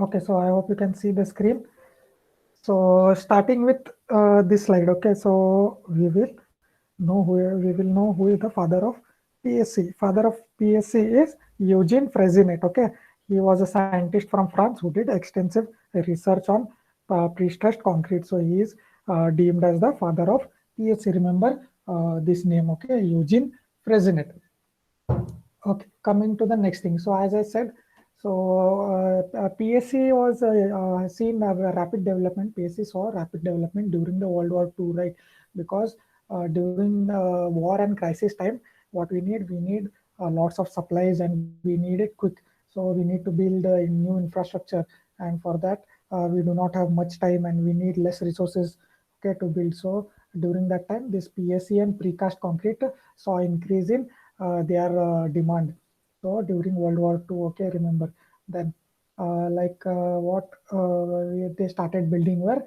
Okay, so I hope you can see the screen. So starting with this slide, okay, so we will know who is the father of PSC. Father of PSC is Eugene Freycinet. Okay, he was a scientist from France who did extensive research on pre-stressed concrete. So he is deemed as the father of PSC. Remember this name, okay, Eugene Freycinet. Okay, coming to the next thing. So as I said, PSC was seen a rapid development. PSC saw rapid development during the World War II, right? Because during war and crisis time, what we need lots of supplies and we need it quick. So we need to build new infrastructure, and for that we do not have much time and we need less resources, okay, to build. So during that time, this PSC and precast concrete saw increase in their demand. So during World War II, okay, remember then what they started building were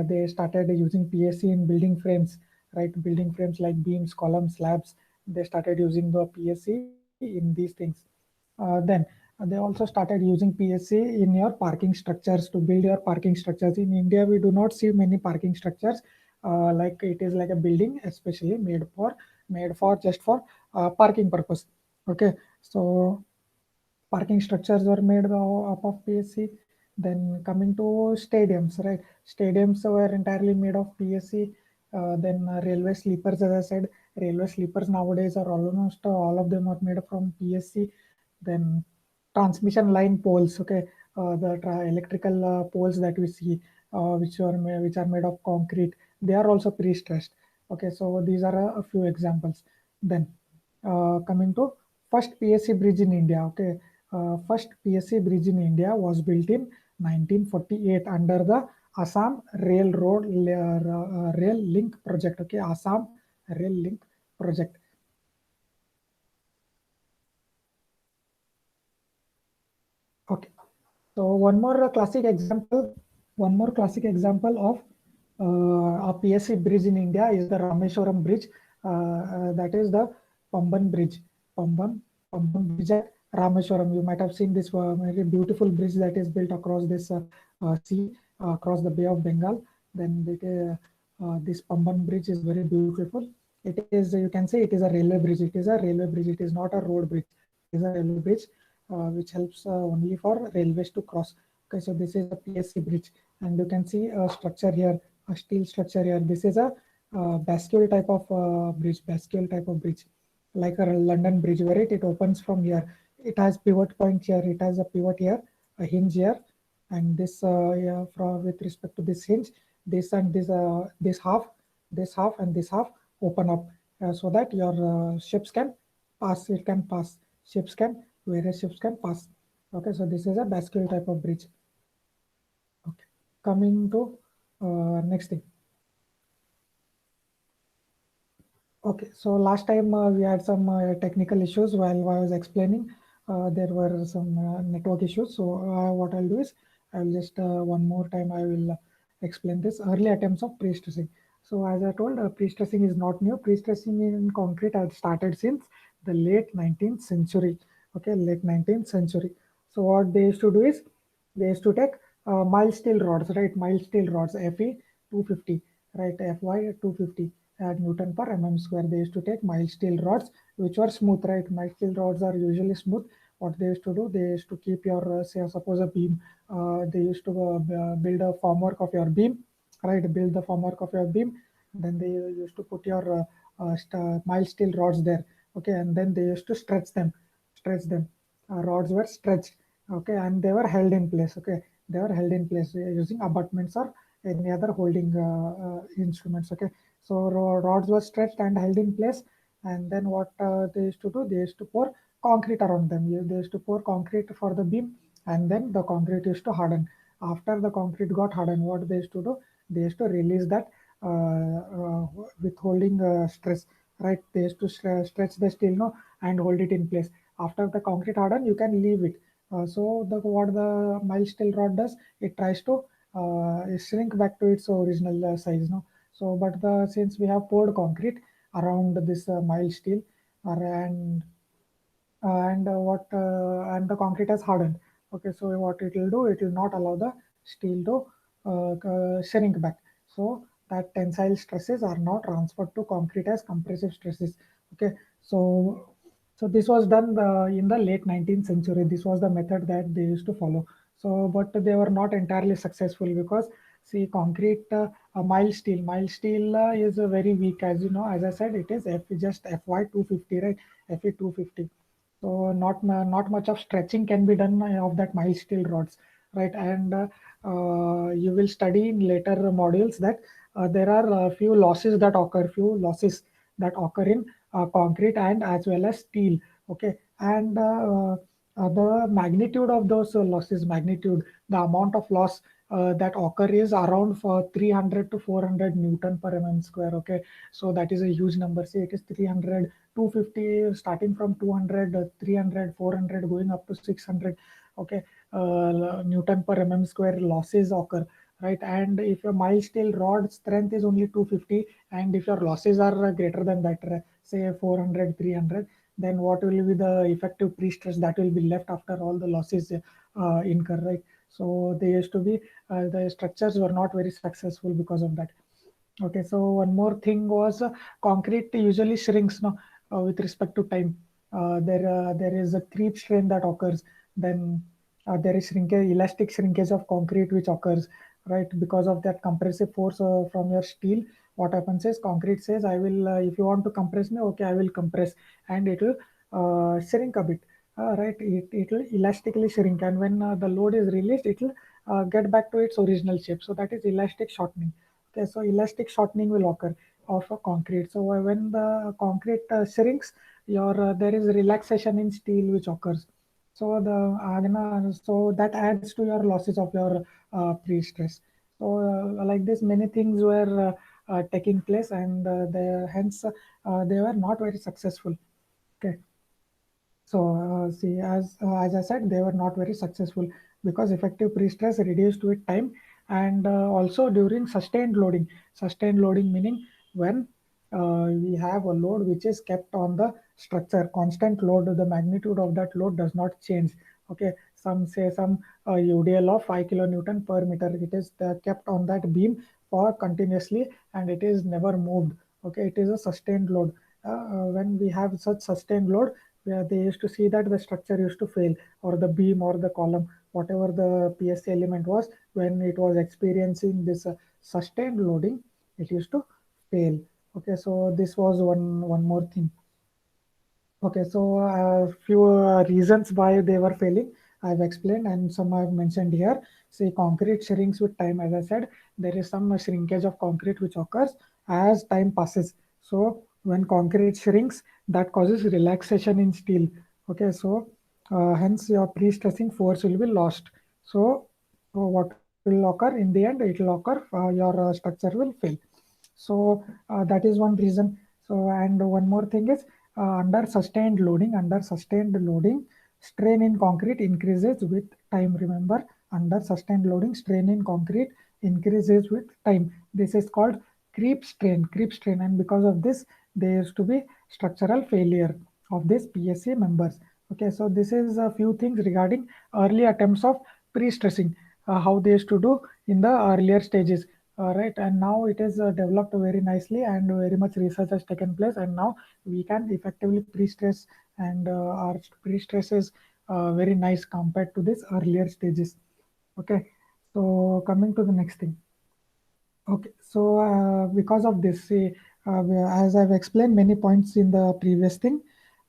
they started using PSC in building frames, right? Building frames like beams, columns, slabs. They started using the PSC in these things. Then they also started using PSC in your parking structures to build your parking structures. In India, we do not see many parking structures like it is like a building, especially made for just for parking purpose. Okay, so parking structures were made up of PSC. Then coming to stadiums, right? Stadiums were entirely made of PSC. Then railway sleepers, as I said, railway sleepers nowadays are almost all of them are made from PSC. Then transmission line poles, okay, electrical poles that we see, which are made of concrete, they are also pre-stressed. Okay, so these are a few examples. Then coming to first PSC bridge in India. Okay, first PSC bridge in India was built in 1948 under the Assam Rail Link project. Okay, Assam Rail Link project. Okay, so one more classic example of a PSC bridge in India is the Rameshwaram bridge. That is the Pamban bridge. Pamban Pamban bridge at Rameshwaram. You might have seen this very beautiful bridge that is built across this sea, across the Bay of Bengal. Then this Pamban bridge is very beautiful. It is, you can say, it is a railway bridge. It is a railway bridge. It is not a road bridge. It is a railway bridge which helps only for railways to cross. Okay, so this is a PSC bridge, and you can see a structure here, a steel structure here. This is a bascule type of bridge, like a London Bridge, where it opens from here. It has pivot point here. It has a pivot here, a hinge here, and this yeah, with respect to this hinge, this and this half and this half open up so that your ships can pass. It can pass. Ships can Various ships can pass. Okay, so this is a bascule type of bridge. Okay, coming to next thing. Okay, so last time we had some technical issues while I was explaining. There were some network issues. So what I'll do is I'll just one more time I will explain this early attempts of pre-stressing. So as I told, pre-stressing is not new. Pre-stressing in concrete had started since the late 19th century. Okay, late 19th century. So what they used to do is they used to take mild steel rods, right? Mild steel rods, Fe 250, right? Fy 250 at Newton per mm square. They used to take mild steel rods, which were smooth, right? Mild steel rods are usually smooth. What they used to do, they used to keep your, say, suppose a beam. They used to build a formwork of your beam, right? Build the formwork of your beam. Then they used to put your mild steel rods there, okay? And then they used to stretch them. Rods were stretched, okay, and they were held in place, okay. They were held in place using abutments or any other holding instruments, okay. So rods were stretched and held in place, and then what they used to do, they used to pour concrete around them. They used to pour concrete for the beam, and then the concrete used to harden. After the concrete got hardened, what they used to do, they used to release that withholding stress, right? They used to stretch the steel, no, and hold it in place. After the concrete harden, you can leave it. So what the mild steel rod does, it tries to shrink back to its original size, no. So, but since we have poured concrete around this mild steel, and what and the concrete has hardened. Okay, so what it will do, it will not allow the steel to shrink back. So that tensile stresses are not transferred to concrete as compressive stresses. Okay, so this was done in the late 19th century. This was the method that they used to follow. So, but they were not entirely successful because see, concrete mild steel is very weak, as you know. As I said, it is just FY 250, right? FE 250. So not much of stretching can be done of that mild steel rods, right? And you will study in later modules that there are few losses that occur in concrete and as well as steel. Okay, and the magnitude of those losses, the amount of loss that occur is around for 300 to 400 Newton per mm square. Okay, so that is a huge number. Say it is 300, 250, starting from 200, 300, 400, going up to 600. Okay, Newton per mm square losses occur, right? And if your mild steel rod strength is only 250, and if your losses are greater than that, say 400, 300, then what will be the effective pre-stress that will be left after all the losses incur, right? So they used to be the structures were not very successful because of that. Okay, so one more thing was concrete usually shrinks now with respect to time. There is a creep strain that occurs. Then there is shrinkage, elastic shrinkage of concrete which occurs, right? Because of that compressive force from your steel. What happens is concrete says, "I will. If you want to compress me, okay, I will compress," and it will shrink a bit. Right, it will elastically shrink, and when the load is released, it will get back to its original shape. So that is elastic shortening. Okay, so elastic shortening will occur of a concrete. So when the concrete shrinks, your there is relaxation in steel which occurs. So so that adds to your losses of your pre-stress. So like this, many things were taking place, and they were not very successful. Okay, so, see, as I said, they were not very successful because effective pre-stress reduced with time, and also during sustained loading. Sustained loading meaning when we have a load which is kept on the structure, constant load, the magnitude of that load does not change. Okay, some UDL of 5 kilonewton per meter. It is kept on that beam for continuously, and it is never moved. Okay, it is a sustained load. When we have such sustained load, where they used to see that the structure used to fail, or the beam or the column, whatever the PSC element was, when it was experiencing this sustained loading, it used to fail. Okay, so this was one more thing. Okay, so a few reasons why they were failing, I've explained, and some I've mentioned here. Say concrete shrinks with time. As I said, there is some shrinkage of concrete which occurs as time passes. So when concrete shrinks, that causes relaxation in steel. Okay, so hence your pre-stressing force will be lost. So what will occur in the end? It will occur. Your structure will fail. So that is one reason. So and one more thing is under sustained loading, strain in concrete increases with time. Remember, under sustained loading, strain in concrete increases with time. This is called creep strain, and because of this, there used to be structural failure of these PSC members. Okay, so this is a few things regarding early attempts of pre-stressing, how they used to do in the earlier stages. Right, and now it is developed very nicely, and very much research has taken place, and now we can effectively pre-stress, and our pre-stress is very nice compared to this earlier stages. Okay, so coming to the next thing. Okay, so because of this, see, as I've explained many points in the previous thing,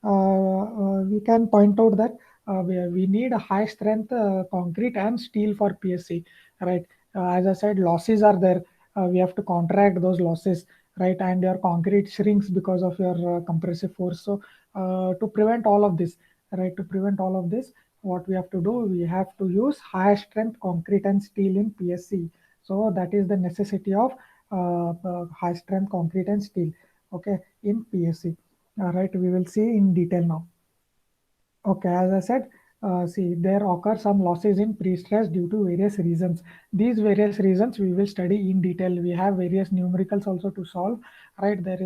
we can point out that we need a high strength concrete and steel for PSC, right? As I said, losses are there. We have to contract those losses, right? And your concrete shrinks because of your compressive force. So, to prevent all of this, right? To prevent all of this, what we have to do, we have to use high strength concrete and steel in PSC. So that is the necessity of high strength concrete and steel. Okay, in PSC. All right, we will see in detail now. Okay, as I said, see, there occur some losses in pre-stress due to various reasons. These various reasons we will study in detail. We have various numericals also to solve, right? There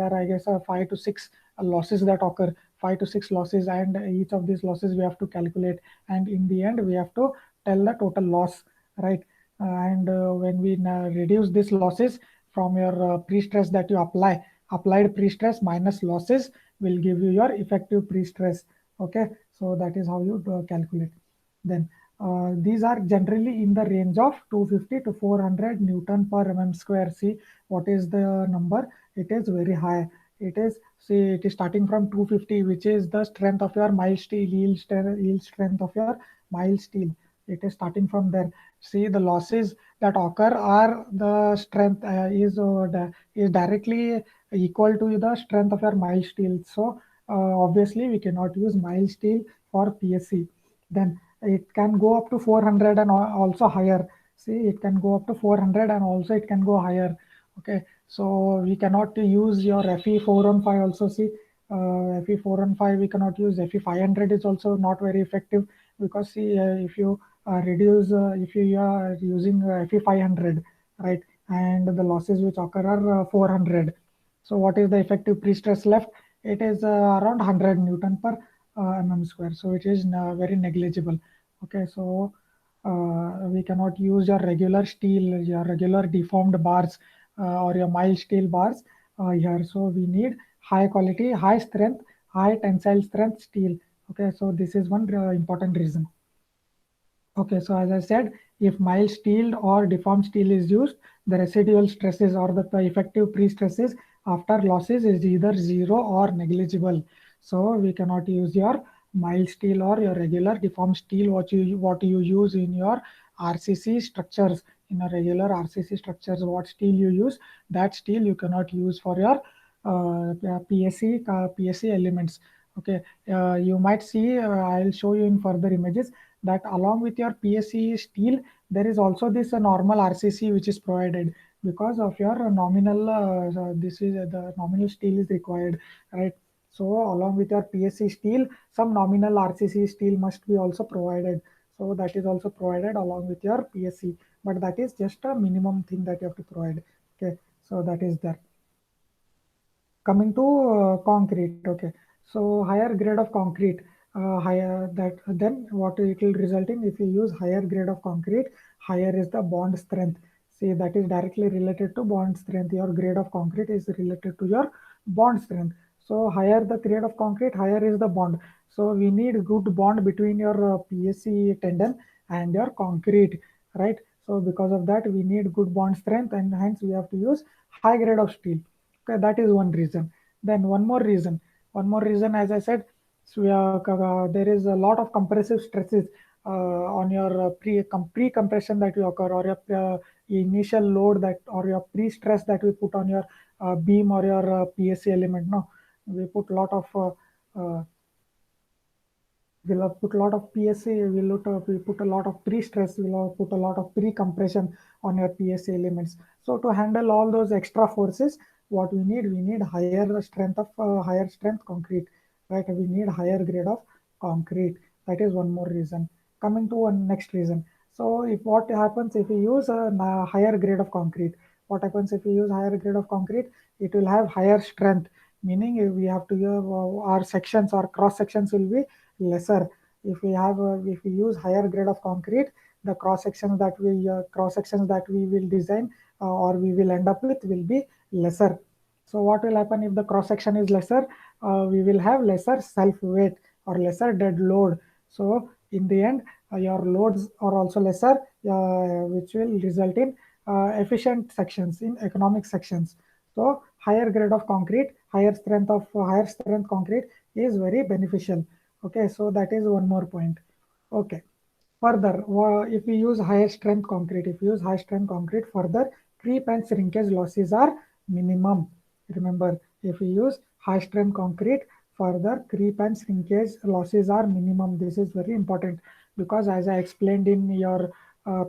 are, I guess, 5 to 6 losses that occur 5 to 6 losses, and each of these losses we have to calculate, and in the end we have to tell the total loss, right? And when we reduce these losses from your pre-stress that you applied pre-stress minus losses will give you your effective pre-stress. Okay, so that is how you calculate. Then these are generally in the range of 250 to 400 Newton per mm square. See what is the number? It is very high. It is, see, it is starting from 250, which is the strength of your mild steel, yield strength of your mild steel. It is starting from there. See, the losses that occur are the strength is directly equal to the strength of your mild steel. So obviously we cannot use mild steel for PSC. Then it can go up to 400 and also higher. See, it can go up to 400 and also it can go higher. Okay, so we cannot use your FE 415 also. See, FE 415 we cannot use. FE 500 is also not very effective, because see, if you reduce, if you are using FE 500, right, and the losses which occur are 400. So what is the effective pre-stress left? It is around 100 Newton per mm square. So it is very negligible. Okay, so we cannot use your regular steel, your regular deformed bars, or your mild steel bars here. So we need high quality, high strength, high tensile strength steel. Okay, so this is one important reason. Okay, so as I said, if mild steel or deformed steel is used, the residual stresses or the effective pre-stresses after losses is either zero or negligible. So we cannot use your mild steel or your regular deformed steel what you use in your RCC structures. In a regular RCC structures, what steel you use, that steel you cannot use for your PSC elements. Okay, you might see, I'll show you in further images that along with your PSC steel, there is also this normal RCC which is provided because of your nominal, this is the nominal steel is required, right? So along with your PSC steel, some nominal RCC steel must be also provided. So that is also provided along with your PSC, but that is just a minimum thing that you have to provide. Okay, so that is there. Coming to concrete. Okay, so higher grade of concrete, higher that then what it will result in, if you use higher grade of concrete, higher is the bond strength. See, that is directly related to bond strength. Your grade of concrete is related to your bond strength. So higher the grade of concrete, higher is the bond. So we need good bond between your PSC tendon and your concrete, right? So because of that we need good bond strength, and hence we have to use high grade of steel. Okay, that is one reason. Then one more reason, as I said, so there is a lot of compressive stresses on your pre-compression that will occur, or your initial load that, or your pre-stress that we put on your beam or your PSC element. No, we put a lot of we'll have put a lot of PSA, we put a lot of pre-stress, we'll have put a lot of pre-compression on your PSA elements. So to handle all those extra forces, what we need higher strength concrete, right? We need higher grade of concrete. That is one more reason. Coming to one next reason. So if what happens if we use a higher grade of concrete? What happens if we use higher grade of concrete? It will have higher strength, meaning we have to have our sections or cross sections will be lesser. If we use higher grade of concrete, the cross sections that we will design or we will end up with will be lesser. So what will happen if the cross section is lesser? We will have lesser self weight or lesser dead load. So in the end, your loads are also lesser, which will result in efficient sections, in economic sections. So higher grade of concrete, higher strength concrete is very beneficial. Okay, so that is one more point. Okay, further, if we use high strength concrete, further creep and shrinkage losses are minimum. Remember, if we use high strength concrete, further creep and shrinkage losses are minimum. This is very important because, as I explained in your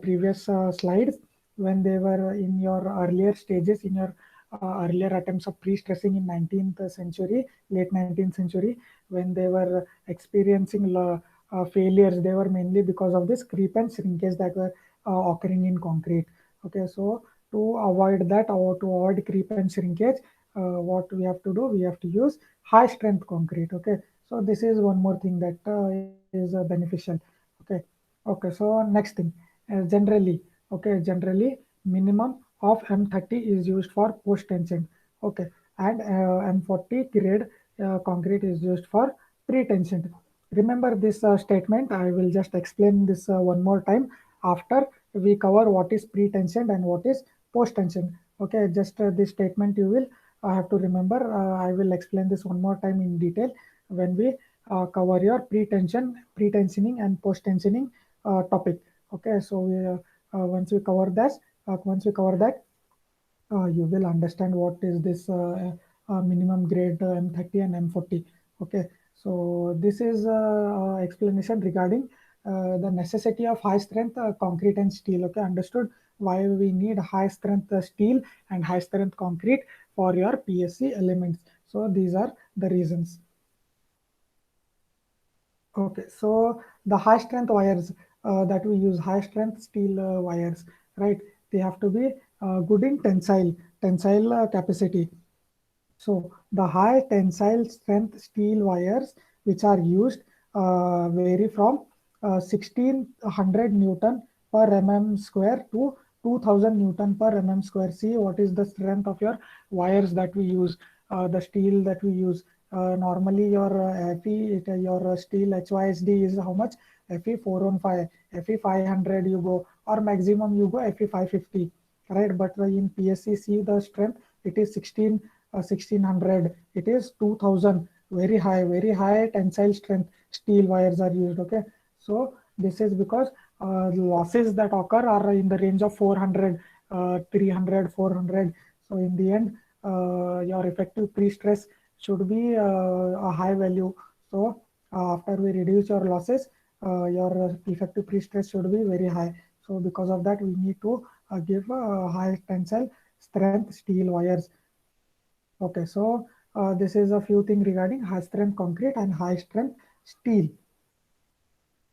previous slides, when they were in your earlier stages, in your earlier attempts of pre-stressing in 19th century, late 19th century, when they were experiencing failures, they were mainly because of this creep and shrinkage that were occurring in concrete. Okay, so to avoid that or to avoid creep and shrinkage, what we have to do, we have to use high strength concrete. Okay, so this is one more thing that is beneficial. Okay, okay. So next thing, generally, okay, generally minimum of M30 is used for post tension. Okay, and M40 grade concrete is used for pre-tension. Remember this statement. I will just explain this one more time after we cover what is pre-tension and what is post-tension. Okay, just this statement you will have to remember. I will explain this one more time in detail when we cover your pre-tensioning and post-tensioning topic. Okay, so once we cover this, once we cover that, you will understand what is this minimum grade M30 and M40. Okay, so this is explanation regarding the necessity of high strength concrete and steel. Okay, understood why we need high strength steel and high strength concrete for your PSC elements. So these are the reasons. Okay, so the high strength wires that we use, high strength steel wires, right? They have to be good in tensile capacity. So the high tensile strength steel wires which are used vary from 1600 Newton per mm square to 2000 Newton per mm square. See what is the strength of your wires that we use, the steel that we use. Normally your Fe, your steel HYSD is how much? Fe 415, Fe 500 you go, or maximum you go Fe 550, right? But in PSC, see the strength, it is 1600, it is 2000, very high tensile strength steel wires are used. Okay, so this is because losses that occur are in the range of 400, 300, 400. So in the end, your effective pre-stress should be a high value. So after we reduce your losses, your effective pre-stress should be very high. So because of that, we need to give high tensile strength steel wires. Okay, so this is a few things regarding high strength concrete and high strength steel.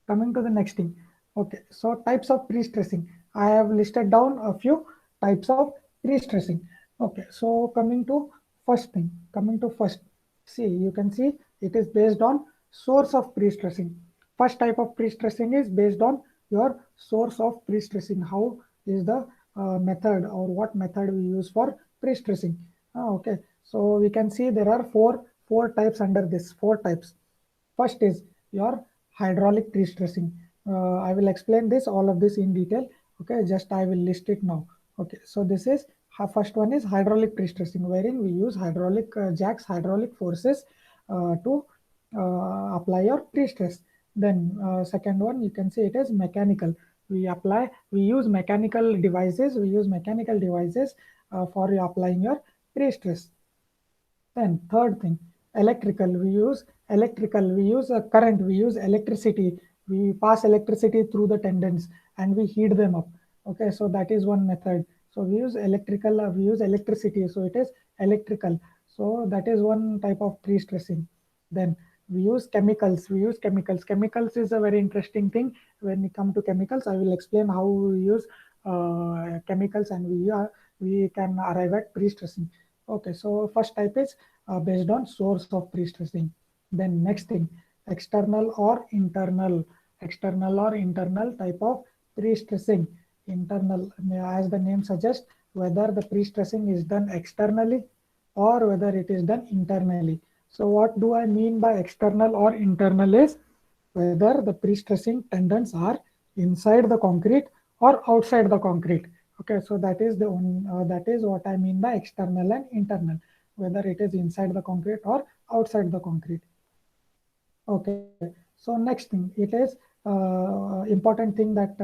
Coming to the next thing. Okay, so types of pre-stressing. I have listed down a few types of pre-stressing. Okay, so coming to first, see, you can see it is based on source of pre-stressing. First type of pre-stressing is based on your source of pre-stressing. How is the method or what method we use for pre-stressing? Okay, so we can see there are four types under this, four types. First is your hydraulic pre-stressing. I will explain this, all of this in detail. Okay, just I will list it now. Okay, so this is first one is hydraulic pre-stressing, wherein we use hydraulic jacks, hydraulic forces to apply your pre-stress. Then second one, you can say it is mechanical. We use mechanical devices. We use mechanical devices for applying your pre-stress. Then third thing, electrical. We use a current. We use electricity. We pass electricity through the tendons and we heat them up. Okay, so that is one method. So we use electrical. We use electricity. So it is electrical. So that is one type of pre-stressing. Then we use chemicals. We use chemicals. Chemicals is a very interesting thing. When we come to chemicals, I will explain how we use chemicals and we can arrive at pre-stressing. Okay, so first type is based on source of pre-stressing. Then next thing, external or internal, external or internal type of pre-stressing. Internal, as the name suggests, whether the pre-stressing is done externally or whether it is done internally. So what do I mean by external or internal is whether the pre-stressing tendons are inside the concrete or outside the concrete. Okay, so that is what I mean by external and internal, whether it is inside the concrete or outside the concrete. Okay, so next thing, it is important thing that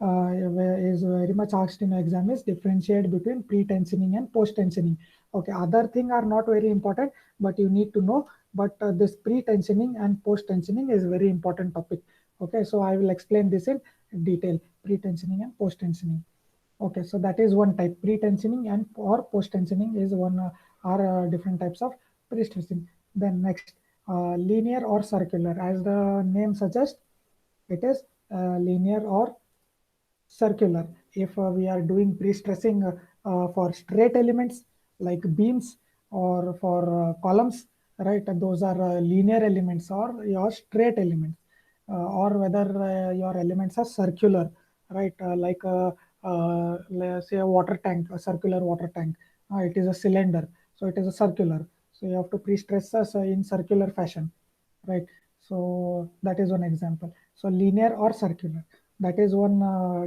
is very much asked in exam is differentiate between pre-tensioning and post-tensioning. Okay, other thing are not very important, but you need to know. But this pre-tensioning and post-tensioning is very important topic. Okay, so I will explain this in detail, pre-tensioning and post-tensioning. Okay, so that is one type. Pre-tensioning and or post-tensioning is one are different types of pre-stressing. Then next, linear or circular. As the name suggests, it is linear or circular. If we are doing pre-stressing for straight elements like beams, or for columns, right? Those are linear elements or your straight elements, or whether your elements are circular, right? Like let's say a water tank, a circular water tank. It is a cylinder, so it is a circular. So you have to pre-stress us in circular fashion, right? So that is one example. So linear or circular, that is one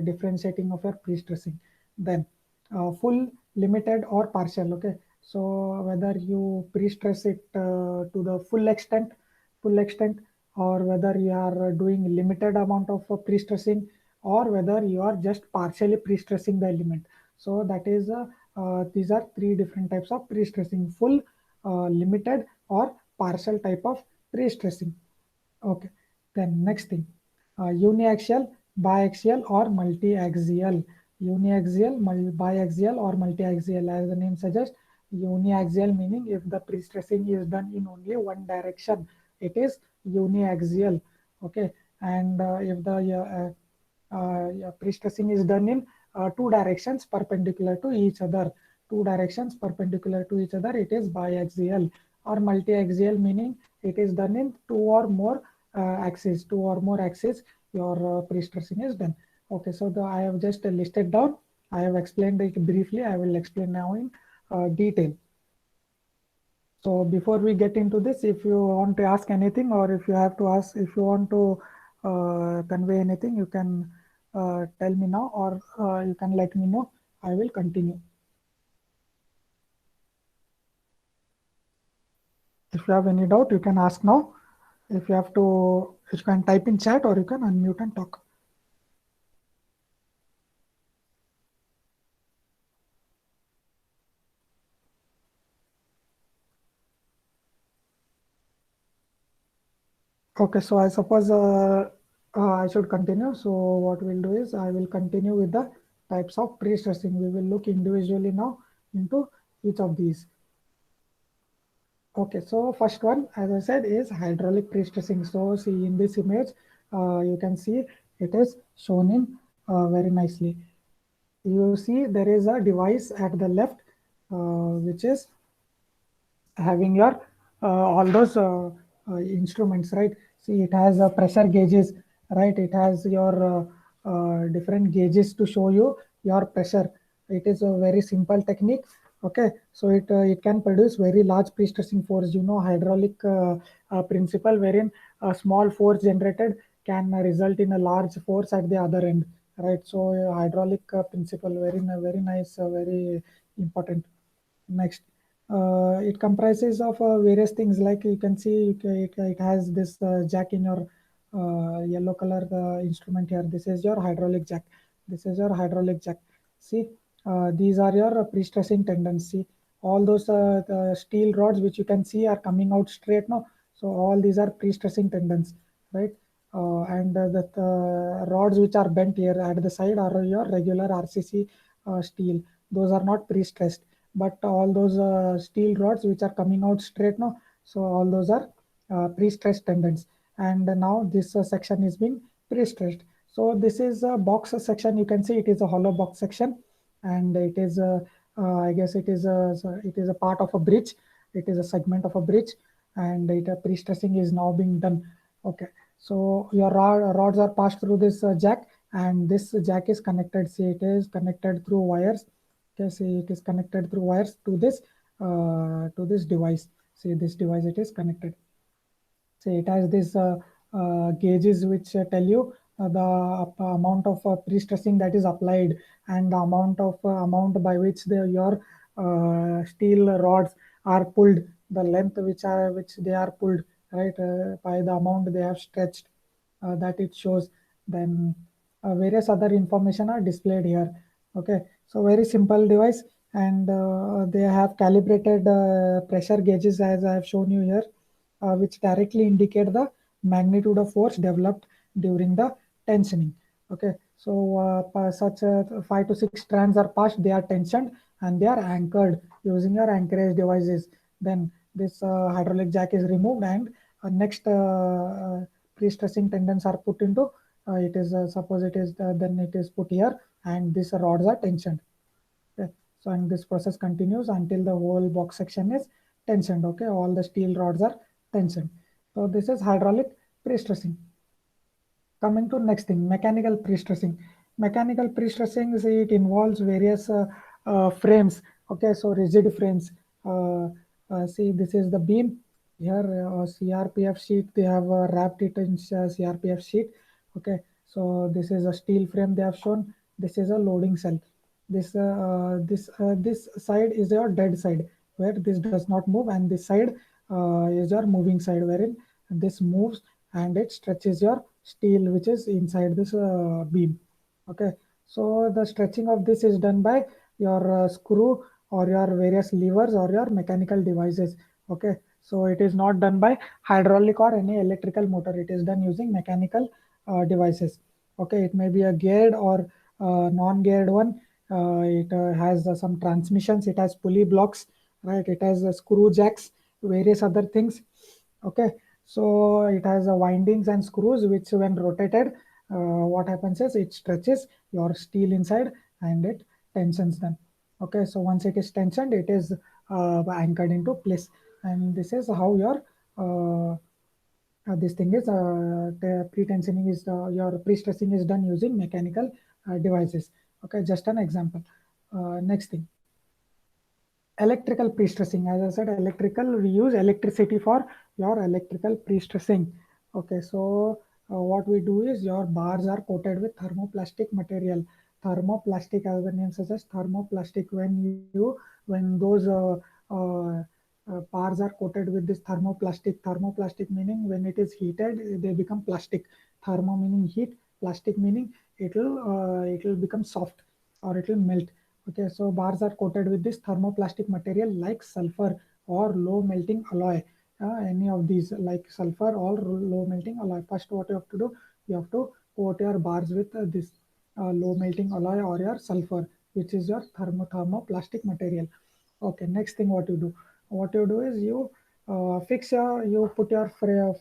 differentiating of your pre-stressing. Then full, limited or partial. Okay, so whether you pre-stress it to the full extent, or whether you are doing limited amount of pre-stressing, or whether you are just partially pre-stressing the element. So that is these are three different types of pre-stressing: full, limited or partial type of pre-stressing. Okay. Then next thing, uniaxial, biaxial, or multi-axial. Uniaxial, biaxial, or multi-axial. As the name suggests, uniaxial meaning if the pre-stressing is done in only one direction, it is uniaxial. Okay. And if the yeah, pre-stressing is done in two directions perpendicular to each other, it is biaxial. Or multi-axial meaning it is done in two or more axes, your pre-stressing is done. Okay, so I have just listed down, I have explained it briefly, I will explain now in detail. So before we get into this, if you want to ask anything, or if you have to ask, if you want to convey anything, you can tell me now, or you can let me know. I will continue. If you have any doubt, you can ask now. If you have to, you can type in chat, or you can unmute and talk. Okay, so I suppose I should continue. So what we'll do is I will continue with the types of pre-stressing. We will look individually now into each of these. Okay, so first one, as I said, is hydraulic pre-stressing. So see in this image, you can see it is shown in very nicely. You see there is a device at the left, which is having your all those instruments, right? See, it has pressure gauges, right? It has your different gauges to show you your pressure. It is a very simple technique. Okay, so it can produce very large pre-stressing force. You know, hydraulic principle, wherein a small force generated can result in a large force at the other end, right? So hydraulic principle, very nice, very important. Next, it comprises of various things, like you can see it has this jack in your yellow color instrument here. This is your hydraulic jack. See, these are your pre-stressing tendons. See, all those the steel rods which you can see are coming out straight now. So all these are pre-stressing tendons, right? And the rods which are bent here at the side are your regular RCC steel. Those are not pre-stressed, but all those steel rods which are coming out straight now, so all those are pre-stressed tendons. And now this section is being pre-stressed. So this is a box section. You can see it is a hollow box section, and it is I guess it is a part of a bridge. It is a segment of a bridge, and it pre-stressing is now being done. Okay, so your rods are passed through this jack, and this jack is connected. See, it is connected through wires. Okay, see, it is connected through wires to this device. See, this device, it is connected. See, it has this gauges which tell you the amount of pre-stressing that is applied, and the amount by which your steel rods are pulled, the length which they are pulled, right, by the amount they have stretched, that it shows. Then various other information are displayed here. Okay, so very simple device, and they have calibrated pressure gauges, as I have shown you here, which directly indicate the magnitude of force developed during the tensioning. Okay, so such 5 to 6 strands are passed, they are tensioned, and they are anchored using your anchorage devices. Then this hydraulic jack is removed, and next pre-stressing tendons are put into suppose it is then it is put here, and these rods are tensioned. Okay. So and this process continues until the whole box section is tensioned. Okay, all the steel rods are tensioned. So this is hydraulic pre-stressing. Coming to next thing, mechanical pre-stressing. Mechanical pre-stressing, see, it involves various frames. Okay, so rigid frames. See, this is the beam. Here, CRPF sheet, they have wrapped it in CRPF sheet. Okay, so this is a steel frame they have shown. This is a loading cell. This side is your dead side, where this does not move, and this side is your moving side, wherein this moves and it stretches your steel which is inside this beam. Okay, so the stretching of this is done by your screw or your various levers or your mechanical devices. Okay, so it is not done by hydraulic or any electrical motor. It is done using mechanical devices. Okay, it may be a geared or non-geared one. It has some transmissions, it has pulley blocks, right? It has screw jacks, various other things. Okay, so it has windings and screws which when rotated, what happens is it stretches your steel inside and it tensions them. Okay, so once it is tensioned, it is anchored into place, and this is how your this thing is the pre-tensioning is your pre-stressing is done using mechanical devices. Okay, just an example. Next thing, electrical pre-stressing. As I said, electrical, we use electricity for your electrical pre-stressing. Okay, so what we do is your bars are coated with thermoplastic material. Thermoplastic, as the name suggests, thermoplastic. When those bars are coated with this thermoplastic meaning when it is heated they become plastic. Thermo meaning heat, plastic meaning it will become soft or it will melt. Okay, so bars are coated with this thermoplastic material like sulfur or low melting alloy. Any of these like sulfur or low melting alloy. First, what you have to do, you have to coat your bars with this low melting alloy or your sulfur, which is your thermoplastic material. Okay, next thing what you do is you put your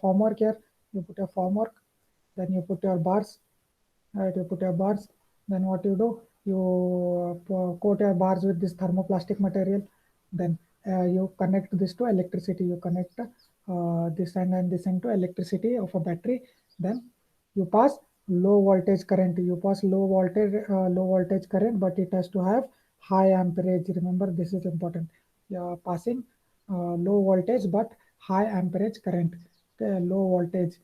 formwork here, you put your formwork, then you put your bars. Right, you put your bars. Then what you do, you coat your bars with this thermoplastic material. Then you connect this to electricity. You connect this end and this end to electricity of a battery. Then you pass low voltage current. You pass low voltage current, but it has to have high amperage. Remember, this is important. You are passing low voltage but high amperage current. Okay, low voltage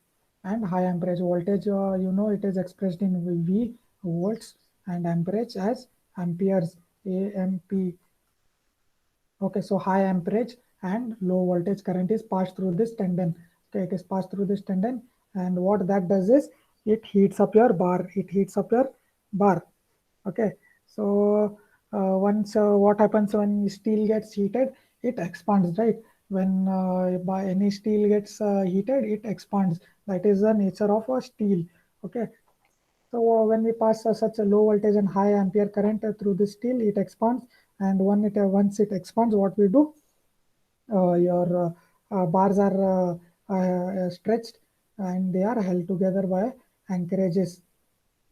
and high amperage voltage, it is expressed in V, volts, and amperage as amperes, AMP. Okay, so high amperage and low voltage current is passed through this tendon. Okay, it is passed through this tendon, and what that does is it heats up your bar. It heats up your bar. Okay, so once what happens when steel gets heated, it expands, right? When by any steel gets heated, it expands. That is the nature of a steel. Okay, so when we pass such a low voltage and high ampere current through the steel, it expands, and once it expands, what we do, your bars are stretched and they are held together by anchorages.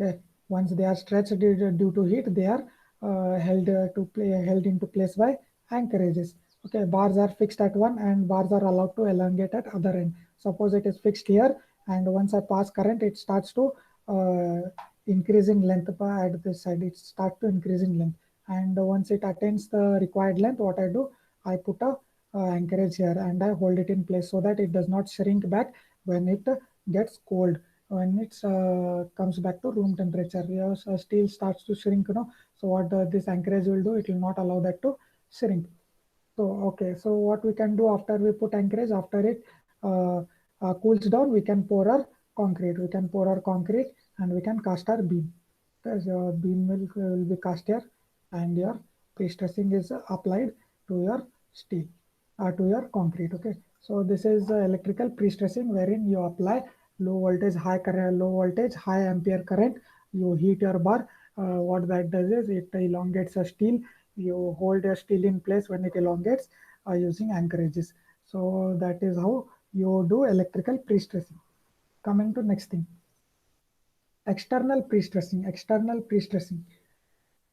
Okay. Once they are stretched due to heat, they are held into place by anchorages. Okay, bars are fixed at one and bars are allowed to elongate at other end. Suppose it is fixed here, and once I pass current, it starts to uh, increase in length at this side. It starts to increase in length, and once it attains the required length, what I do, I put a anchorage here and I hold it in place so that it does not shrink back when it gets cold. When it comes back to room temperature, your steel starts to shrink, so what this anchorage will do, it will not allow that to shrink. So okay, so what we can do after we put anchorage, after it cools down, we can pour our concrete. We can pour our concrete and we can cast our beam. Okay, so beam will be cast here, and your pre-stressing is applied to your steel, to your concrete. Okay, so this is electrical pre-stressing, wherein you apply low voltage, high current, low voltage, high ampere current. You heat your bar. What that does is it elongates a steel. You hold a steel in place when it elongates using anchorages. So that is how you do electrical pre-stressing. Coming to next thing, external pre-stressing. External pre-stressing.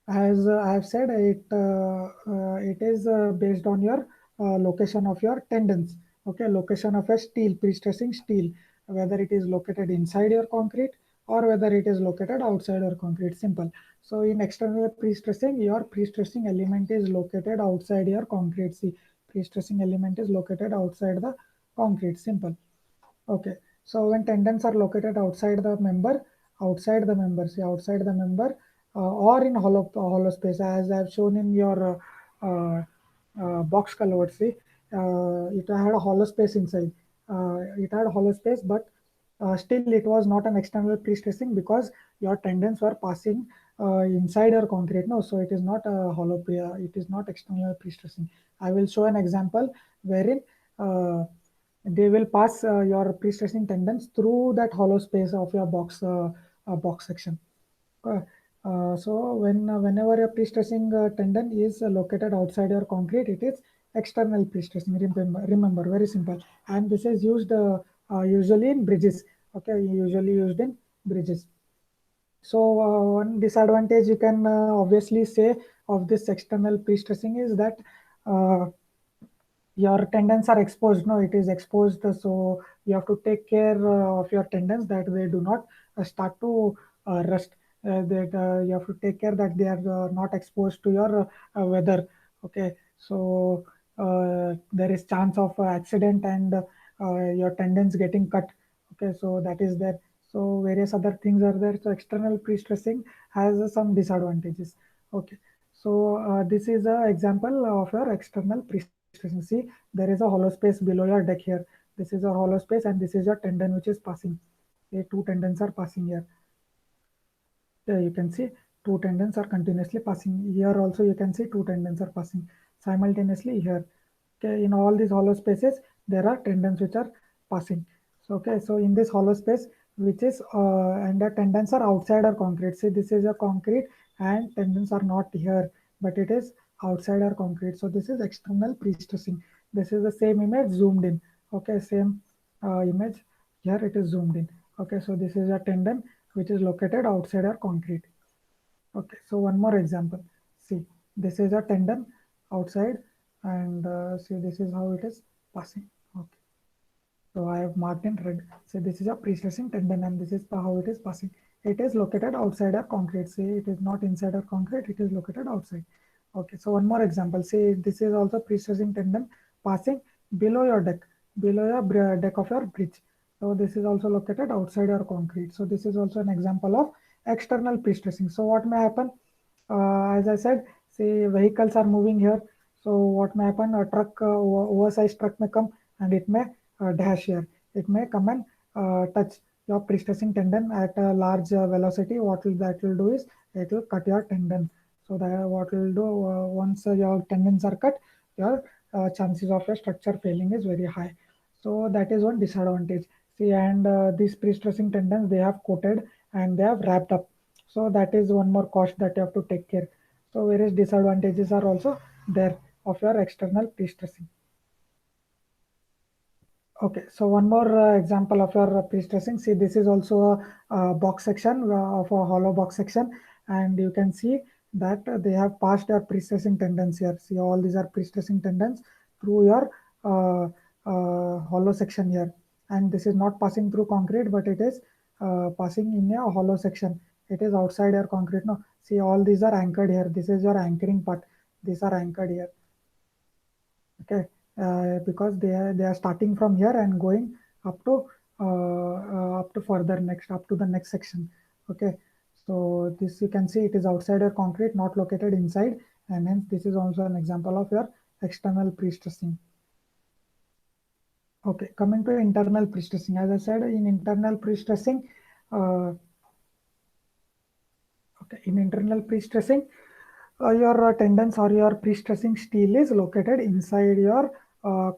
As I have said, it is based on your location of your tendons. Okay, location of a steel, pre-stressing steel, whether it is located inside your concrete or whether it is located outside your concrete. Simple. So in external pre-stressing, your pre-stressing element is located outside your concrete. See, pre-stressing element is located outside the concrete. Simple. Okay. So when tendons are located outside the member, see outside the member or in hollow space, as I've shown in your box culvert. See, it had a hollow space inside. It had a hollow space, but still it was not an external pre-stressing because your tendons were passing inside your concrete. No, so it is not a it is not external pre-stressing. I will show an example wherein they will pass your pre-stressing tendons through that hollow space of your box section. Uh, so whenever a pre-stressing tendon is located outside your concrete, it is external pre-stressing. Remember, very simple. And this is used usually in bridges. Okay, usually used in bridges. So one disadvantage you can obviously say of this external pre-stressing is that uh, your tendons are exposed. No, it is exposed, so you have to take care of your tendons that they do not start to rust. That you have to take care that they are not exposed to your weather. Okay, so there is chance of accident and your tendons getting cut. Okay, so that is there. So various other things are there. So external pre-stressing has some disadvantages. Okay, so this is an example of your external pre-stressing. See, there is a hollow space below your deck here. This is a hollow space and this is your tendon which is passing. Okay, two tendons are passing here. There you can see two tendons are continuously passing. Here also you can see two tendons are passing simultaneously here. Okay, in all these hollow spaces, there are tendons which are passing. So, okay, so in this hollow space, which is, and the tendons are outside our concrete. See, this is a concrete and tendons are not here, but it is outside our concrete. So this is external pre-stressing. This is the same image zoomed in. Okay, same image. Here it is zoomed in. Okay, so this is a tendon which is located outside our concrete. Okay, so one more example. See, this is a tendon outside, and see, this is how it is passing. Okay, so I have marked in red. So this is a pre-stressing tendon, and this is how it is passing. It is located outside our concrete. See, it is not inside our concrete. It is located outside. Okay, so one more example. See, this is also pre-stressing tendon passing below your deck, below your deck of your bridge. So this is also located outside your concrete. So this is also an example of external pre-stressing. So what may happen? As I said, say vehicles are moving here. So what may happen? A truck, oversized truck may come and it may dash here. It may come and touch your pre-stressing tendon at a large velocity. What will that will do is it will cut your tendon. So that what will do once your tendons are cut, your chances of a structure failing is very high. So that is one disadvantage. See, and these pre-stressing tendons they have coated and they have wrapped up. So that is one more cost that you have to take care. So various disadvantages are also there of your external pre-stressing. Okay, so one more example of your pre-stressing. See, this is also a box section of a hollow box section, and you can see that they have passed their pre-stressing tendons here. See, all these are pre-stressing tendons through your hollow section here, and this is not passing through concrete, but it is passing in a hollow section. It is outside your concrete. No, see, all these are anchored here. This is your anchoring part. These are anchored here. Okay, because they are starting from here and going up to further next up to the next section. Okay, so this you can see it is outside your concrete, not located inside, and hence this is also an example of your external pre-stressing. Okay, coming to internal pre-stressing, as I said, in internal pre-stressing, uh, okay, in internal pre-stressing, your tendons or your pre-stressing steel is located inside your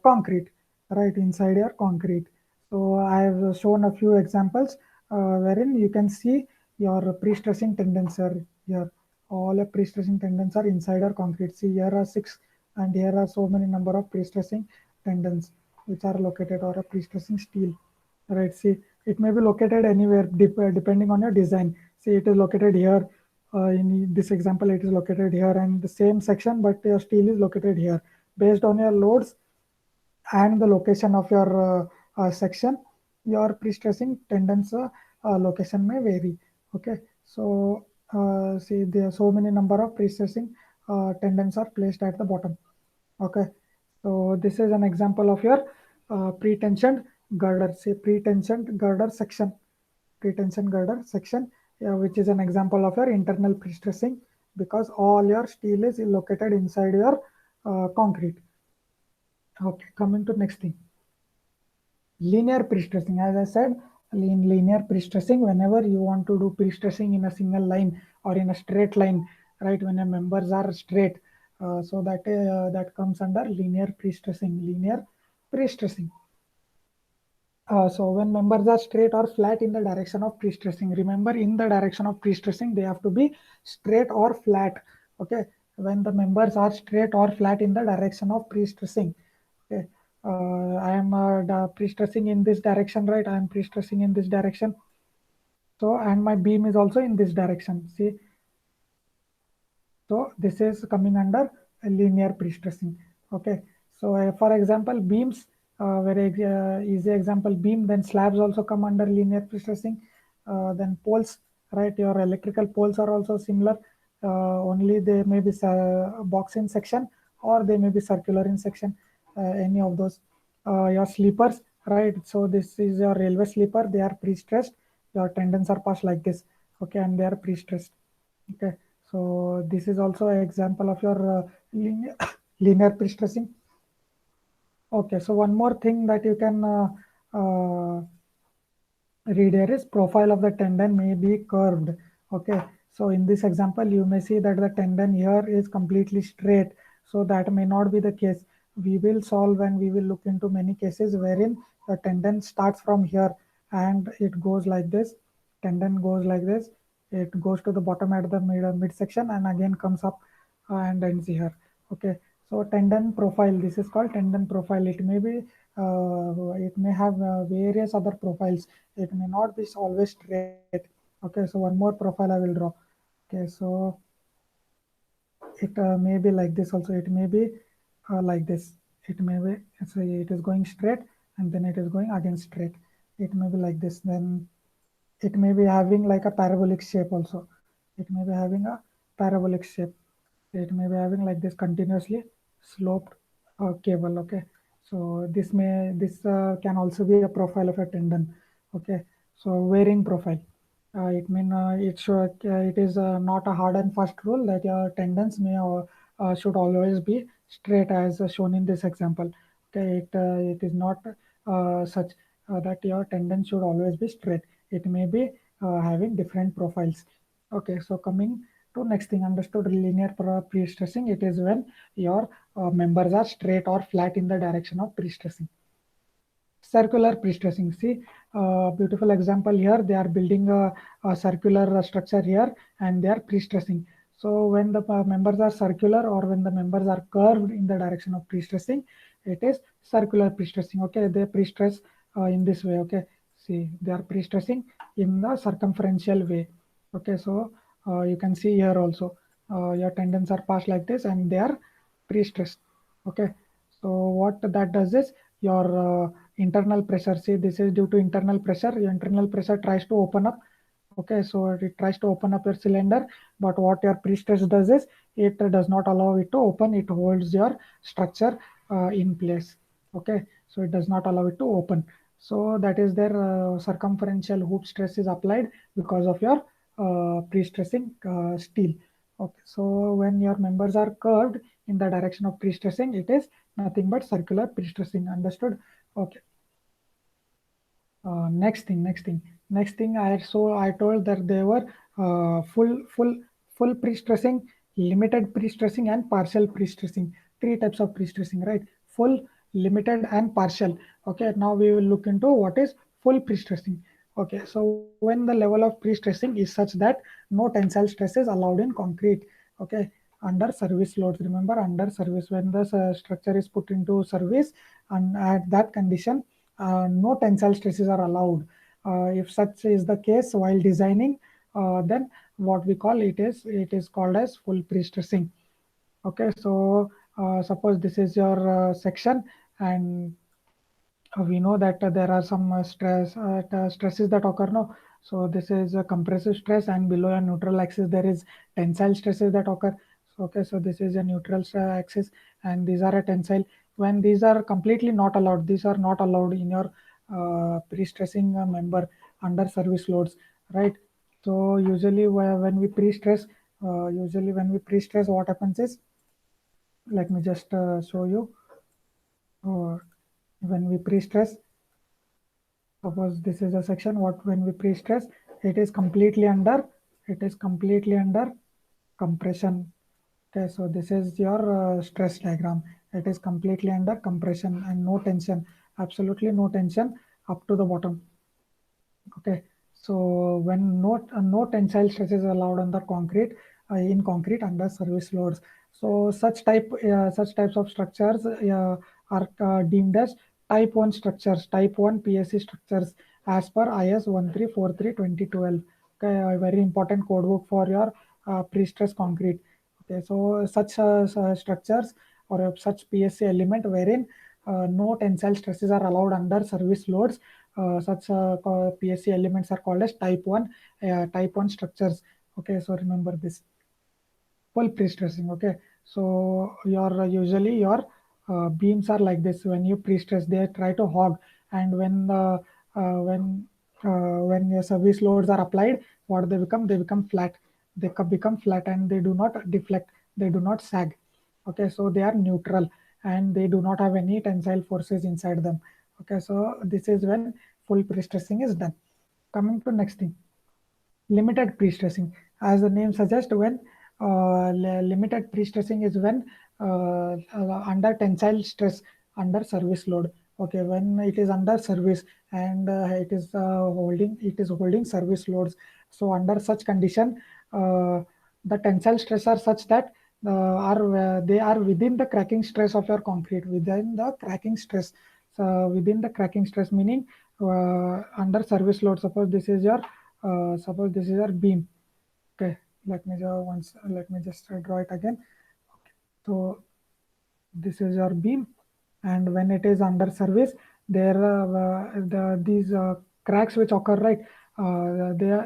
concrete, right inside your concrete. So I have shown a few examples wherein you can see your pre-stressing tendons are here. All your pre-stressing tendons are inside our concrete. See, here are six, and here are so many number of pre-stressing tendons which are located or a pre-stressing steel. Right. See, it may be located anywhere depending on your design. See, it is located here, in this example, it is located here and the same section, but your steel is located here. Based on your loads and the location of your section, your pre-stressing tendons location may vary. Okay, so see, there are so many number of pre-stressing tendons are placed at the bottom. Okay, so this is an example of your pre-tensioned girder. Say pre-tensioned girder section, pre-tension girder section, which is an example of your internal pre-stressing, because all your steel is located inside your concrete. Okay, coming to next thing, linear pre-stressing. As I said, in linear pre-stressing, whenever you want to do pre-stressing in a single line or in a straight line, right, when the members are straight, so that comes under linear pre-stressing. Linear pre-stressing. So when members are straight or flat in the direction of pre-stressing, remember, in the direction of pre-stressing, they have to be straight or flat. Okay, when the members are straight or flat in the direction of pre-stressing. Okay, I am pre-stressing in this direction, right? I am pre-stressing in this direction. So, and my beam is also in this direction. See, so this is coming under a linear pre-stressing. Okay. So for example, beams, very easy example, beam, then slabs also come under linear pre-stressing. Then poles, right? Your electrical poles are also similar. Only they may be box in section or they may be circular in section, any of those. Your sleepers, right? So this is your railway sleeper. They are pre-stressed. Your tendons are passed like this. Okay. And they are pre-stressed. Okay, so this is also an example of your linear, linear pre-stressing. Okay, so one more thing that you can read here is profile of the tendon may be curved. Okay, so in this example, you may see that the tendon here is completely straight. So that may not be the case. We will solve and we will look into many cases wherein the tendon starts from here and it goes like this. Tendon goes like this. It goes to the bottom at the midsection and again comes up and ends here. Okay, so tendon profile. This is called tendon profile. It may have various other profiles. It may not be always straight. Okay, so one more profile I will draw. Okay, so it may be like this also. It may be like this. It may be, so it is going straight and then it is going again straight. It may be like this. Then it may be having like a parabolic shape also. It may be having a parabolic shape. It may be having like this continuously sloped cable. Okay, so this can also be a profile of a tendon. Okay, so wearing profile. It is not a hard and fast rule that your tendons may should always be straight as shown in this example. Okay, it is not such that your tendon should always be straight. It may be having different profiles. Okay, so coming to next thing, understood linear pre-stressing. It is when your members are straight or flat in the direction of pre-stressing. Circular pre-stressing. See, beautiful example here. They are building a circular structure here, and they are pre-stressing. So when the members are circular or when the members are curved in the direction of pre-stressing, it is circular pre-stressing. Okay, they pre-stress in this way. Okay, see, they are pre-stressing in the circumferential way. Okay, so you can see here also your tendons are passed like this, and they are pre-stressed. Okay, so what that does is your internal pressure. See, this is due to internal pressure. Your internal pressure tries to open up. Okay, so it tries to open up your cylinder, but what your pre-stress does is it does not allow it to open. It holds your structure in place. Okay, so it does not allow it to open. So that is their circumferential hoop stress is applied because of your pre-stressing steel. Okay, so when your members are curved in the direction of pre-stressing, it is nothing but circular pre-stressing. Understood? Okay. Next thing. I told that they were full pre-stressing, limited pre-stressing, and partial pre-stressing. Three types of pre-stressing, right? Full, limited, and partial. Okay. Now we will look into what is full pre-stressing. Okay. So when the level of pre-stressing is such that no tensile stress is allowed in concrete. Okay. Under service loads. Remember, under service, when the structure is put into service, and at that condition no tensile stresses are allowed. If such is the case while designing, then what we call it is called as full pre-stressing. Okay, so suppose this is your section, and we know that there are some stresses that occur now. So this is a compressive stress, and below a neutral axis there is tensile stresses that occur. So, okay, so this is a neutral axis, and these are a tensile. When these are completely not allowed, these are not allowed in your pre-stressing member under service loads, right? So usually when we pre-stress, what happens is, let me just show you. uh, when we pre-stress, suppose this is a section, what when we pre-stress, it is completely under, it is completely under compression. Okay, so this is your stress diagram. It is completely under compression and no tension, absolutely no tension up to the bottom. Okay, so when no tensile stress is allowed on the concrete, in concrete under service loads. So such types of structures are deemed as type 1 structures, type 1 PSC structures as per IS 1343/2012. Okay, a very important code book for your pre-stress concrete. Okay, so such structures or such PSC element wherein no tensile stresses are allowed under service loads. Such PSC elements are called as type 1 structures. Okay, so remember this. Full pre-stressing. Okay, so your usually your beams are like this. When you pre-stress, they try to hog, and when your service loads are applied, what they become? They become flat. They become flat, and they do not deflect. They do not sag. Okay, so they are neutral, and they do not have any tensile forces inside them. Okay, so this is when full pre-stressing is done. Coming to next thing, limited pre-stressing. As the name suggests, when limited pre-stressing is when under tensile stress under service load. Okay, when it is under service, and it is holding service loads. So under such condition, the tensile stress are such that they are within the cracking stress of your concrete, within the cracking stress. So within the cracking stress, meaning under service load. Suppose this is your beam. Okay, let me just draw it again. So this is your beam, and when it is under service, there these cracks which occur, right,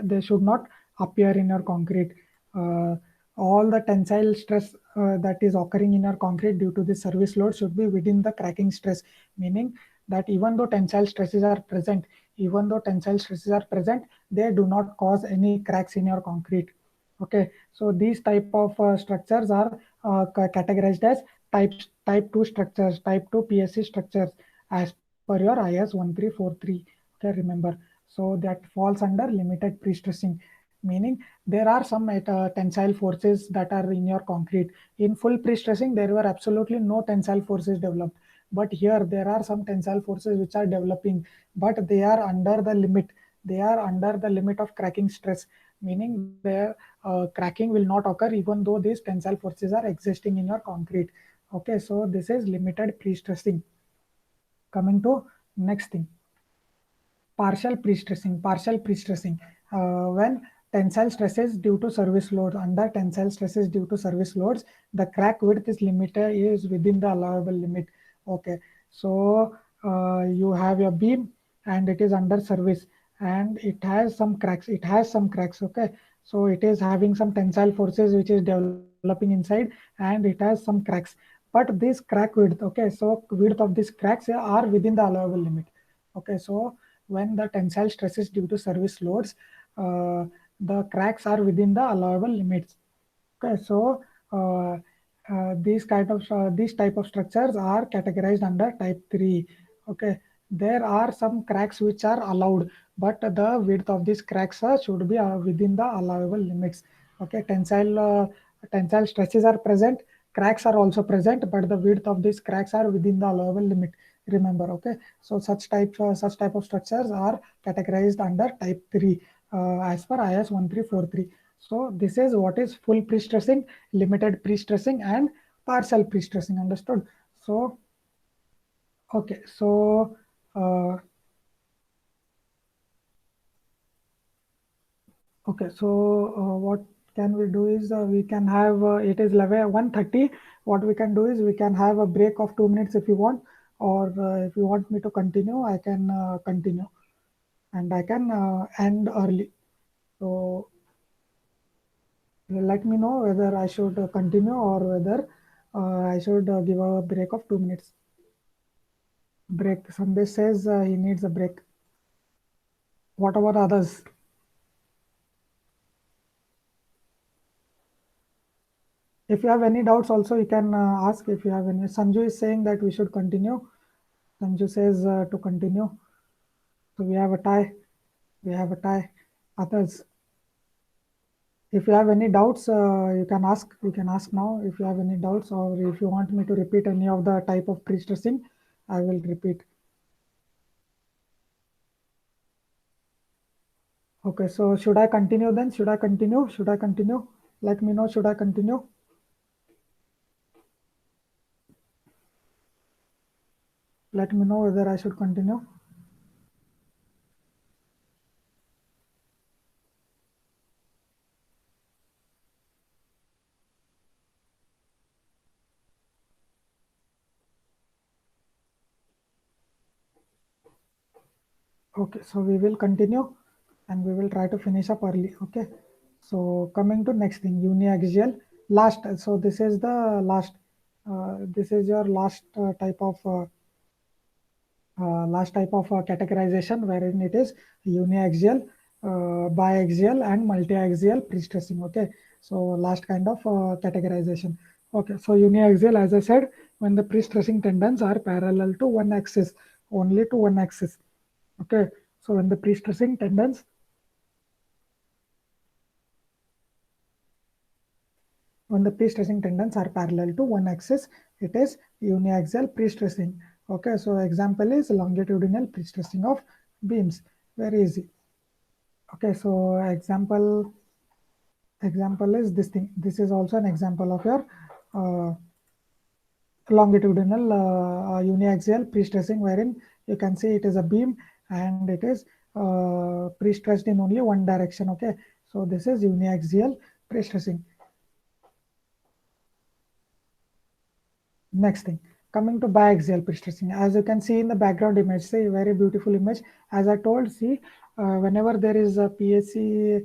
they should not appear in your concrete. uh, all the tensile stress that is occurring in your concrete due to the service load should be within the cracking stress, meaning that even though tensile stresses are present, they do not cause any cracks in your concrete. Okay, so these type of structures are categorized as type 2 structures, type 2 PSC structures as per your IS 1343. Okay, remember. So that falls under limited pre-stressing, meaning there are some tensile forces that are in your concrete. In full pre-stressing, there were absolutely no tensile forces developed. But here there are some tensile forces which are developing, but they are under the limit. They are under the limit of cracking stress, meaning their cracking will not occur even though these tensile forces are existing in your concrete. Okay, so this is limited pre-stressing. Coming to next thing, partial pre-stressing. When tensile stresses due to service loads, under tensile stresses due to service loads, the crack width is within the allowable limit. Okay, so you have your beam, and it is under service, and it has some cracks. Okay, so it is having some tensile forces which is developing inside, and it has some cracks. But this crack width, okay, so width of these cracks are within the allowable limit. Okay, so when the tensile stresses due to service loads, uh, the cracks are within the allowable limits. Okay, so these type of structures are categorized under type 3. Okay, there are some cracks which are allowed, but the width of these cracks should be within the allowable limits. Okay, tensile stresses are present, cracks are also present, but the width of these cracks are within the allowable limit. Remember, okay. So such type of structures are categorized under type 3 as per IS 1343. So this is what is full pre-stressing, limited pre-stressing, and partial pre-stressing. Understood? So okay, so uh, Okay, so what can we do is we can have it is 1:30. What we can do is we can have a break of 2 minutes if you want, or if you want me to continue, I can continue, and I can end early. So let me know whether I should continue or whether I should give a break of 2 minutes. Break. Sandesh says he needs a break. What about others? If you have any doubts, also you can ask if you have any. Sanju is saying that we should continue. Sanju says to continue. So we have a tie. We have a tie. Others, if you have any doubts, you can ask. You can ask now if you have any doubts, or if you want me to repeat any of the type of pre-stressing, I will repeat. Okay, so should I continue then? Should I continue? Should I continue? Let me know. Should I continue? Let me know whether I should continue. Okay, so we will continue and we will try to finish up early. Okay, so coming to next thing, uniaxial last. So this is the last. This is your last type of categorization wherein it is uniaxial, biaxial, and multiaxial pre-stressing. Okay, so last kind of categorization. Okay, so uniaxial, as I said, when the pre-stressing tendons are parallel to one axis, only to one axis. Okay, so when the pre-stressing tendons are parallel to one axis, it is uniaxial pre-stressing. Okay, so example is longitudinal pre-stressing of beams. Very easy. Okay, so example is this thing. This is also an example of your uh, longitudinal uniaxial pre-stressing, wherein you can see it is a beam and it is pre-stressed in only one direction. Okay, so this is uniaxial pre-stressing. Next thing, coming to biaxial pre-stressing, as you can see in the background image, see very beautiful image. As I told, see whenever there is a PSC,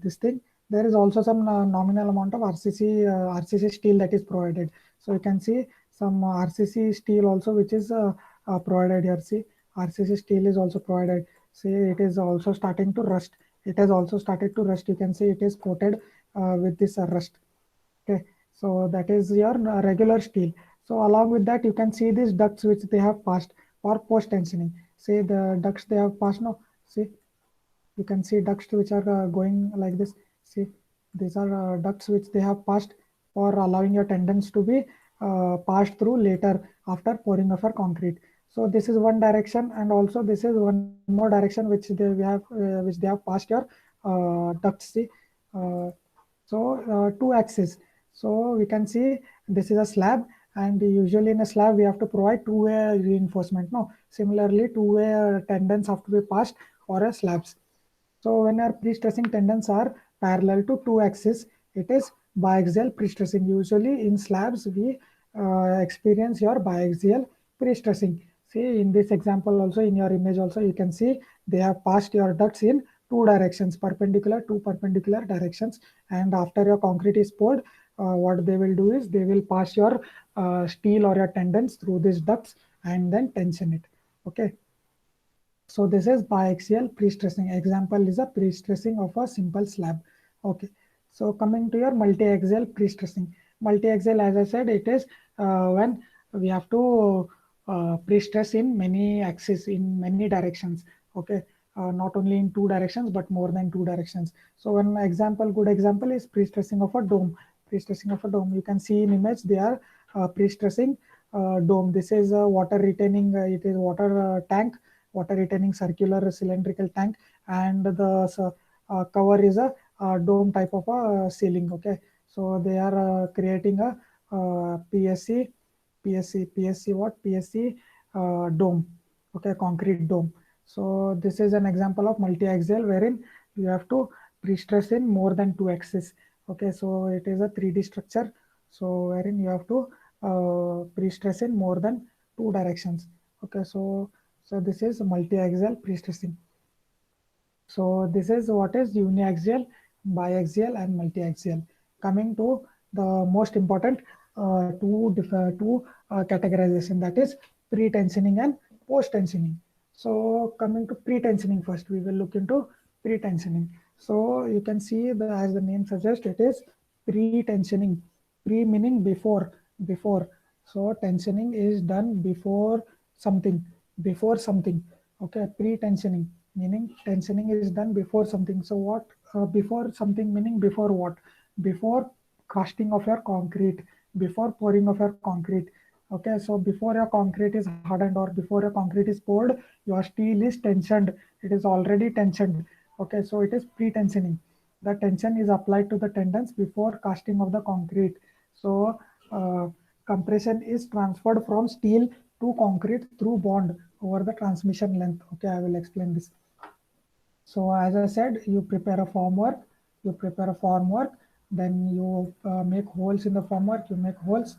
this thing, there is also some nominal amount of RCC steel that is provided. So you can see some RCC steel also which is provided here. See, RCC steel is also provided. See, it is also starting to rust. It has also started to rust. You can see it is coated with this rust. Okay, so that is your regular steel. So along with that, you can see these ducts which they have passed for post tensioning. See the ducts they have passed now. See, you can see ducts which are going like this. See, these are ducts which they have passed for allowing your tendons to be passed through later after pouring of a concrete. So this is one direction, and also this is one more direction which they have passed your ducts. See, uh, so two axes. So we can see this is a slab, and usually in a slab we have to provide two-way reinforcement. No, similarly two-way tendons have to be passed for a slabs. So when our pre-stressing tendons are parallel to two axes, it is biaxial pre-stressing. Usually in slabs, we experience your biaxial pre-stressing. See in this example also, in your image also, you can see they have passed your ducts in two directions, two perpendicular directions. And after your concrete is poured, what they will do is they will pass your steel or your tendons through these ducts and then tension it. Okay. So this is biaxial pre-stressing. Example is a pre-stressing of a simple slab. Okay. So coming to your multi-axial pre-stressing. Multi-axial, as I said, it is when we have to pre-stress in many axes, in many directions. Okay. Not only in two directions, but more than two directions. So one example, good example is pre-stressing of a dome. Pre-stressing of a dome. You can see in image, they are pre-stressing dome. This is a water retaining, it is water retaining circular cylindrical tank, and the cover is a dome type of a ceiling. Okay, so they are creating a PSC dome. Okay, concrete dome. So this is an example of multi-axial wherein you have to pre-stress in more than 2 axis. Okay, so it is a 3D structure. So wherein you have to pre-stress in more than 2 directions. Okay, so this is multi-axial pre-stressing. So this is what is uniaxial, biaxial, and multi-axial. Coming to the most important two categorization, that is pre-tensioning and post-tensioning. So coming to pre-tensioning first, we will look into pre-tensioning. So you can see as the name suggests, it is pre-tensioning. Pre meaning before, before. So tensioning is done before something. Okay, pre-tensioning meaning tensioning is done before something. So what before something meaning before what? Before casting of your concrete, before pouring of your concrete. Okay, so before your concrete is hardened or before your concrete is poured, your steel is tensioned. It is already tensioned. Okay, so it is pre-tensioning. The tension is applied to the tendons before casting of the concrete. So compression is transferred from steel to concrete through bond over the transmission length. Okay, I will explain this. So as I said, you prepare a formwork, then you make holes in the formwork, you make holes,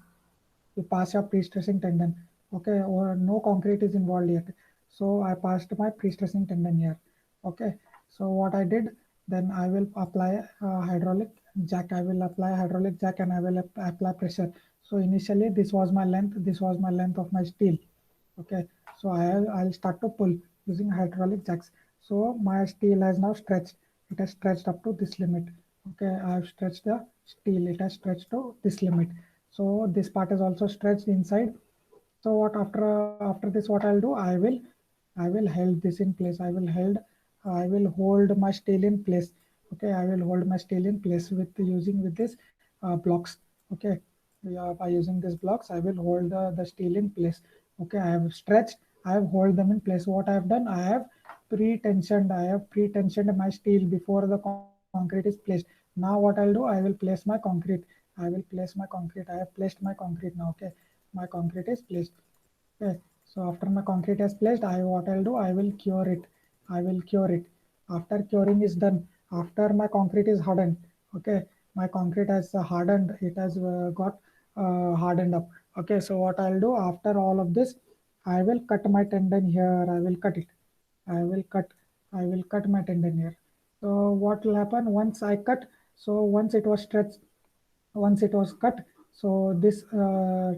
you pass your pre-stressing tendon. Okay, or no concrete is involved yet. So I passed my pre-stressing tendon here. Okay, so what I did, then I will apply hydraulic jack. I will apply hydraulic jack and I will apply pressure. So initially this was my length. This was my length of my steel. Okay, so I'll start to pull using hydraulic jacks. So my steel has now stretched. It has stretched up to this limit. Okay, I have stretched the steel. It has stretched to this limit. So this part is also stretched inside. So what after this what I'll do? I will held this in place. I will hold my steel in place. Okay, I will hold my steel in place with using with this blocks. Okay, yeah, by using these blocks, I will hold the steel in place. Okay, I have stretched. I have hold them in place. What I have done? I have pre-tensioned my steel before the concrete is placed. Now what I'll do? I will place my concrete. I will place my concrete. I have placed my concrete now. Okay, my concrete is placed. Okay, so after my concrete is placed, what I'll do, I will cure it. I will cure it. After curing is done, after my concrete is hardened, okay, my concrete has hardened. It has got hardened up. Okay, so what I'll do after all of this, I will cut my tendon here. I will cut it. I will cut. I will cut my tendon here. So what will happen once I cut? So once it was stretched, once it was cut, so this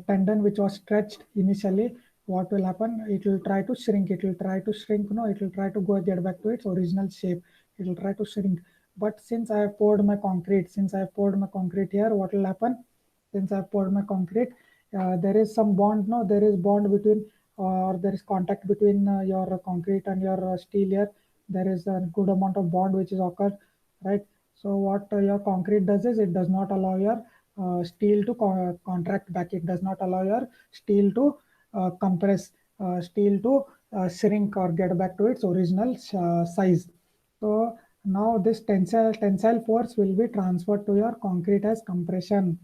tendon which was stretched initially, what will happen? It will try to shrink. It will try to shrink. No, it will try to get back to its original shape. It will try to shrink. But since I have poured my concrete, here, what will happen? Since I have poured my concrete, there is some bond. No, there is bond between, or there is contact between your concrete and your steel here. There is a good amount of bond which is occurred, right? So what your concrete does is it does not allow your steel to contract back. It does not allow your steel to compress, steel to shrink or get back to its original size. So now this tensile force will be transferred to your concrete as compression.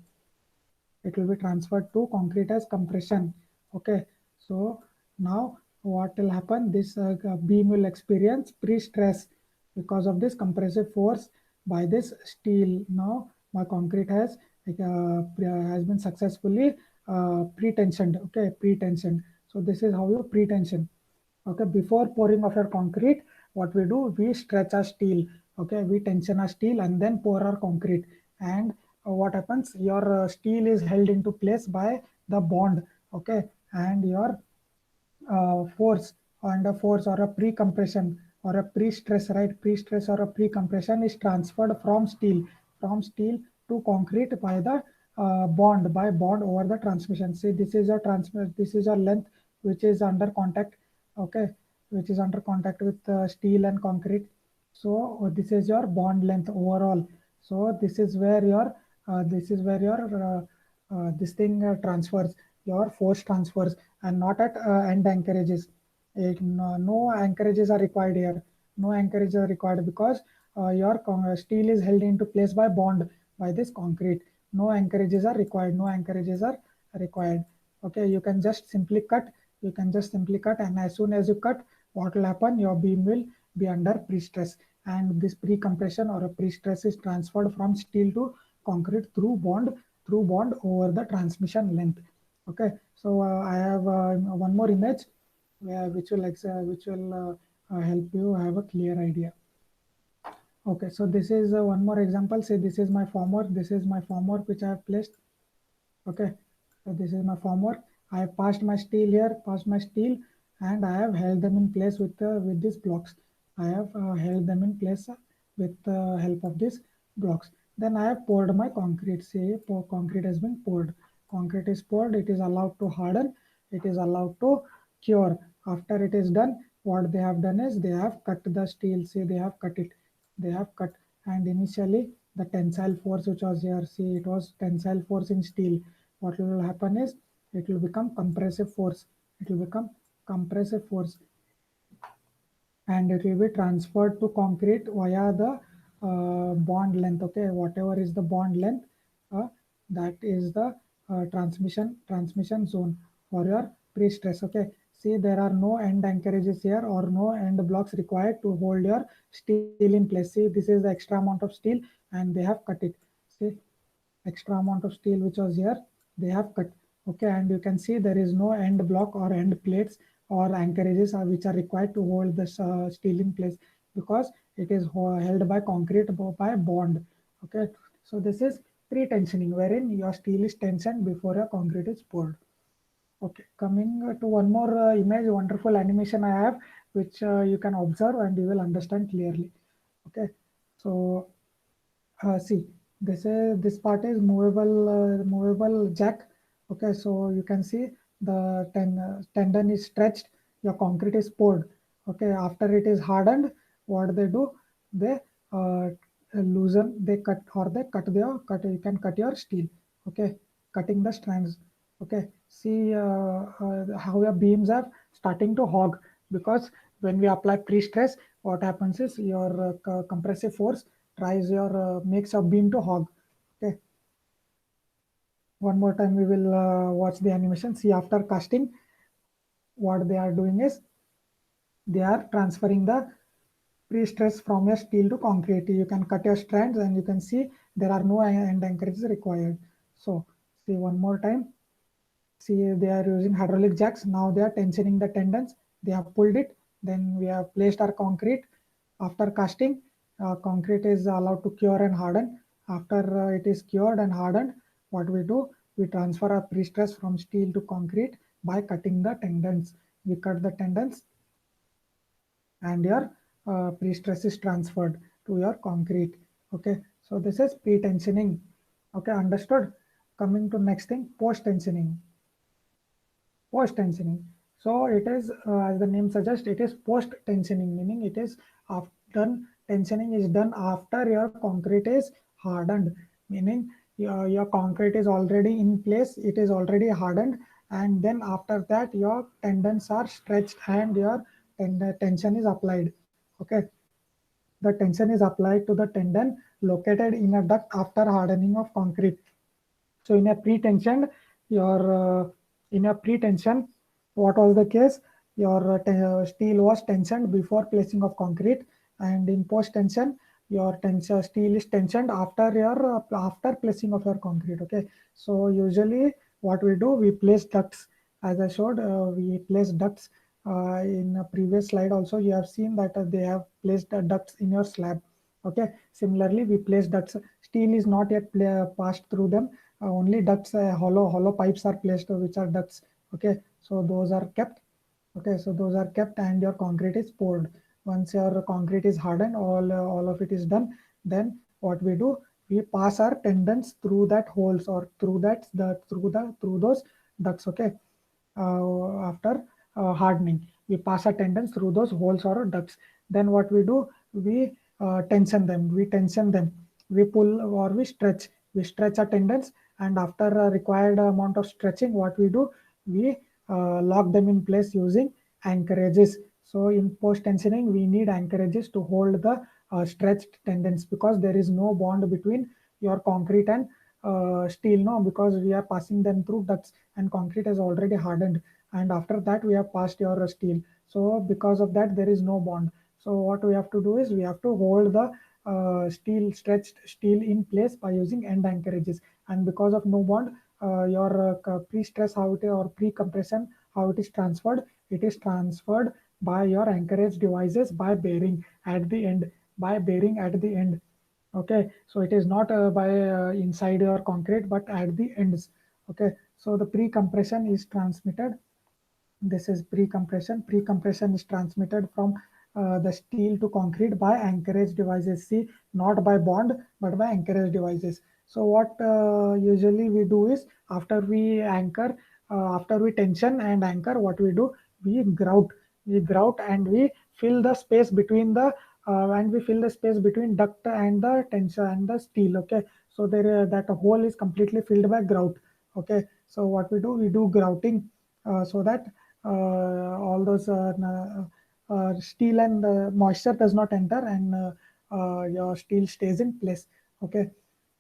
It will be transferred to concrete as compression. Okay, so now what will happen? This beam will experience pre-stress because of this compressive force by this steel. Now my concrete has been successfully pre-tensioned. Okay, pre-tensioned. So this is how you pre-tension. Okay, before pouring of your concrete, what we do, we stretch our steel. Okay, we tension our steel and then pour our concrete. And what happens, your steel is held into place by the bond. Okay, and your force and a force or a pre-compression or a pre-stress, right? Pre-stress or a pre-compression is transferred from steel to concrete by the bond over the transmission. See, this is your transmit. This is your length which is under contact. Okay, which is under contact with steel and concrete. So this is your bond length overall. So this is where your this thing transfers, your force transfers, and not at end anchorages. No anchorages are required here. No anchorages are required because your steel is held into place by bond by this concrete. No anchorages are required. No anchorages are required. Okay, you can just simply cut. You can just simply cut, and as soon as you cut, what will happen? Your beam will be under pre-stress. and this pre-compression or a pre-stress is transferred from steel to concrete through bond over the transmission length. Okay, so I have one more image which will help you have a clear idea. Okay, so this is one more example. Say this is my formwork. This is my formwork which I have placed. Okay, so this is my formwork. I have passed my steel here, passed my steel, and I have held them in place with these blocks. I have held them in place with the help of these blocks. Then I have poured my concrete. Say concrete has been poured. Concrete is poured. It is allowed to harden. It is allowed to cure. After it is done, what they have done is they have cut the steel. See, they have cut it. They have cut, and initially the tensile force which was here, see, it was tensile force in steel. What will happen is it will become compressive force. It will become compressive force, and it will be transferred to concrete via the bond length. Okay, whatever is the bond length, uh, that is the transmission zone for your pre-stress. Okay, see, there are no end anchorages here or no end blocks required to hold your steel in place. See, this is the extra amount of steel, and they have cut it. See, extra amount of steel which was here, they have cut. Okay, and you can see there is no end block or end plates or anchorages which are required to hold this steel in place, because it is held by concrete by bond. Okay, so this is pre-tensioning, wherein your steel is tensioned before your concrete is poured. Okay, coming to one more image, wonderful animation I have, which you can observe and you will understand clearly. Okay, so see, this part is movable jack. Okay, so you can see the tendon is stretched. Your concrete is poured. Okay, after it is hardened, what they do, they loosen, they cut, or they cut. You can cut your steel. Okay, cutting the strands. Okay, see how your beams are starting to hog, because when we apply pre-stress, what happens is your compressive force tries your makes a beam to hog. Okay, one more time we will watch the animation. See, after casting, what they are doing is they are transferring the pre-stress from your steel to concrete. You can cut your strands, and you can see there are no end anchorages required. So see one more time. See, they are using hydraulic jacks. Now they are tensioning the tendons. They have pulled it. Then we have placed our concrete. After casting, concrete is allowed to cure and harden. After it is cured and hardened, what we do? We transfer our pre-stress from steel to concrete by cutting the tendons. We cut the tendons, and your pre-stress is transferred to your concrete. Okay, so this is pre-tensioning. Okay, understood. Coming to next thing, post-tensioning. Post-tensioning. So it is, as the name suggests, it is post-tensioning, meaning it is after tensioning is done after your concrete is hardened, meaning your concrete is already in place, it is already hardened, and then after that your tendons are stretched and your tension is applied. Okay, the tension is applied to the tendon located in a duct after hardening of concrete. So in a pre-tension, what was the case? Your steel was tensioned before placing of concrete, and in post-tension, your steel is tensioned after placing of your concrete. Okay, so usually what we do, we place ducts. As I showed, we place ducts. In a previous slide also, you have seen that they have placed ducts in your slab. Okay, similarly, we place ducts. Steel is not yet passed through them, only ducts, hollow pipes are placed, which are ducts. Okay, so those are kept. Okay, so those are kept, and your concrete is poured. Once your concrete is hardened, all of it is done, then what we do, we pass our tendons through that holes, or through those ducts. Okay, after hardening, we pass our tendons through those holes or ducts. Then what we do, we tension them, we pull or we stretch our tendons, and after a required amount of stretching, what we do, we lock them in place using anchorages. So in post tensioning, we need anchorages to hold the stretched tendons, because there is no bond between your concrete and steel, no, because we are passing them through ducts, and concrete is already hardened, and after that we have passed your steel. So because of that, there is no bond. So what we have to do is we have to hold the stretched steel in place by using end anchorages. And because of no bond, your pre-stress how it or pre-compression how it is transferred by your anchorage devices by bearing at the end, by bearing at the end. Okay, so it is not by inside your concrete but at the ends. Okay, so the pre-compression is transmitted. This is pre-compression. Pre-compression is transmitted from the steel to concrete by anchorage devices. See, not by bond, but by anchorage devices. So what usually we do is after we anchor, after we tension and anchor, what we do, we grout. We grout and we fill the space between the duct and the tensor and the steel. Okay, so there that hole is completely filled by grout. Okay, so what we do grouting so that all those steel and moisture does not enter and your steel stays in place. Okay,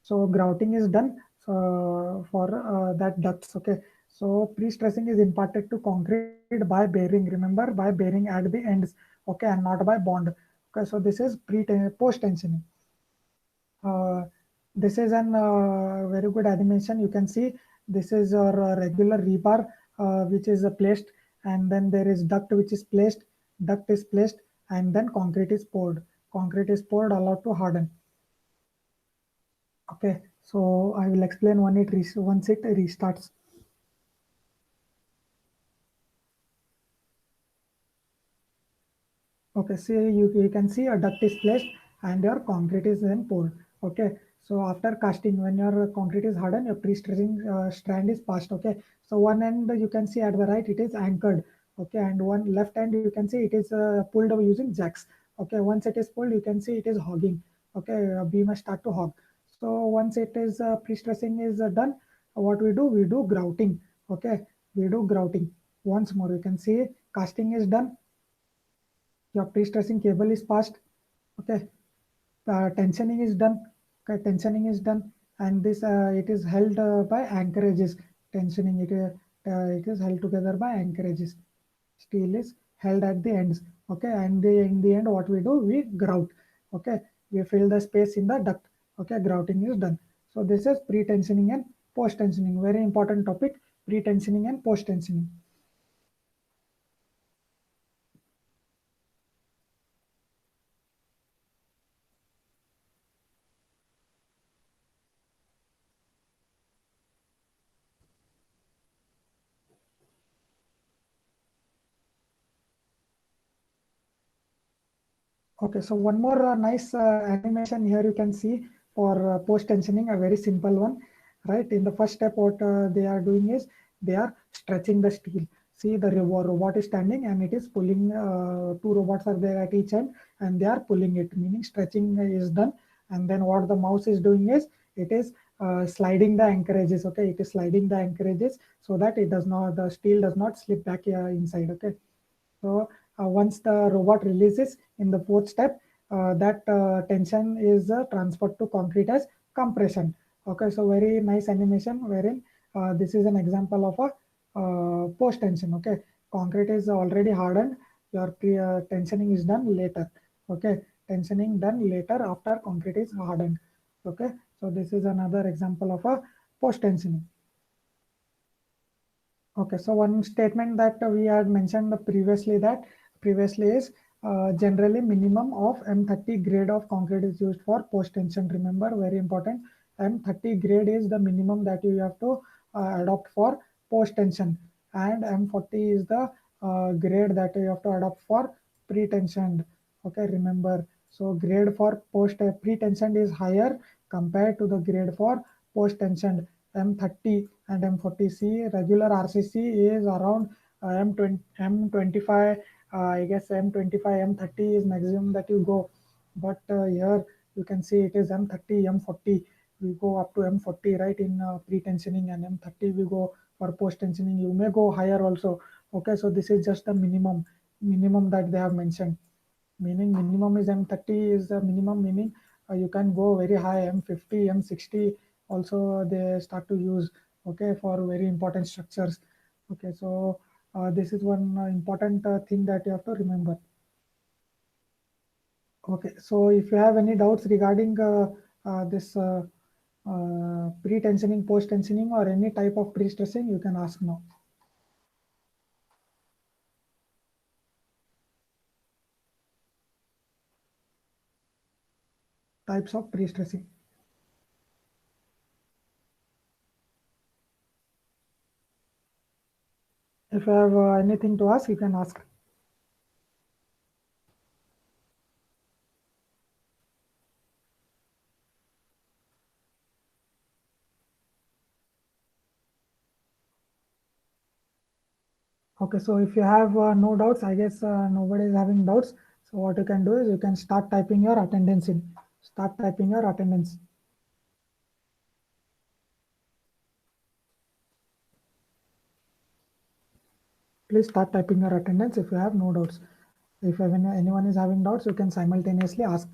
so grouting is done for that ducts. Okay, so pre-stressing is imparted to concrete by bearing. Remember, by bearing at the ends. Okay, and not by bond. Okay, so this is post tensioning. uh, this is an very good animation. You can see this is your regular rebar which is placed, and then there is duct is placed, and then concrete is poured. Concrete is poured, allowed to harden. Okay, so I will explain once it restarts. Okay, see you can see a duct is placed and your concrete is then poured. Okay, so after casting, when your concrete is hardened, your pre-stressing strand is passed. Okay, so one end you can see at the right it is anchored. Okay, and one left end you can see it is pulled using jacks. Okay, once it is pulled, you can see it is hogging. Okay, beam must start to hog. So once it is pre-stressing is done, what we do grouting. Okay, we do grouting. Once more, you can see casting is done, your pre-stressing cable is passed. Okay, tensioning is done. Okay, tensioning is done, and this it is held by anchorages. Tensioning it is held together by anchorages. Steel is held at the ends. Okay, and in the end what we do, we grout. Okay, we fill the space in the duct. Okay, grouting is done. So this is pre-tensioning and post-tensioning, very important topic. Pre-tensioning and post-tensioning. Okay, so one more nice animation here you can see for post tensioning, a very simple one, right? In the first step, what they are doing is they are stretching the steel. See, the robot is standing and it is pulling. Two robots are there at each end and they are pulling it, meaning stretching is done. And then what the mouse is doing is it is sliding the anchorages. Okay, it is sliding the anchorages so that the steel does not slip back inside. Okay, so once the robot releases in the fourth step, that tension is transferred to concrete as compression. Okay, so very nice animation wherein this is an example of a post tension. Okay, concrete is already hardened. Your tensioning is done later. Okay, tensioning done later after concrete is hardened. Okay, so this is another example of a post tensioning. Okay, so one statement that we had mentioned previously is generally minimum of M30 grade of concrete is used for post tension. Remember, very important. M30 grade is the minimum that you have to adopt for post tension, and M40 is the grade that you have to adopt for pre tension. Okay, remember. So grade for post pre tension is higher compared to the grade for post tension. M30 and M40C. Regular RCC is around M20, M25. I guess M25, M30 is maximum that you go. But here you can see it is M30, M40. We go up to M40, right, in pre-tensioning, and M30 we go for post-tensioning. You may go higher also. Okay, so this is just the minimum that they have mentioned. Meaning minimum is M30 is the minimum, meaning you can go very high, M50, M60 also they start to use, okay, for very important structures. Okay, so this is one important thing that you have to remember. Okay, so if you have any doubts regarding this pre-tensioning, post-tensioning, or any type of pre-stressing, you can ask now. Types of pre-stressing. If you have anything to ask, you can ask. Okay, so if you have no doubts, I guess nobody is having doubts. So what you can do is you can start typing your attendance in. Start typing your attendance. Please start typing your attendance if you have no doubts. If anyone is having doubts, you can simultaneously ask.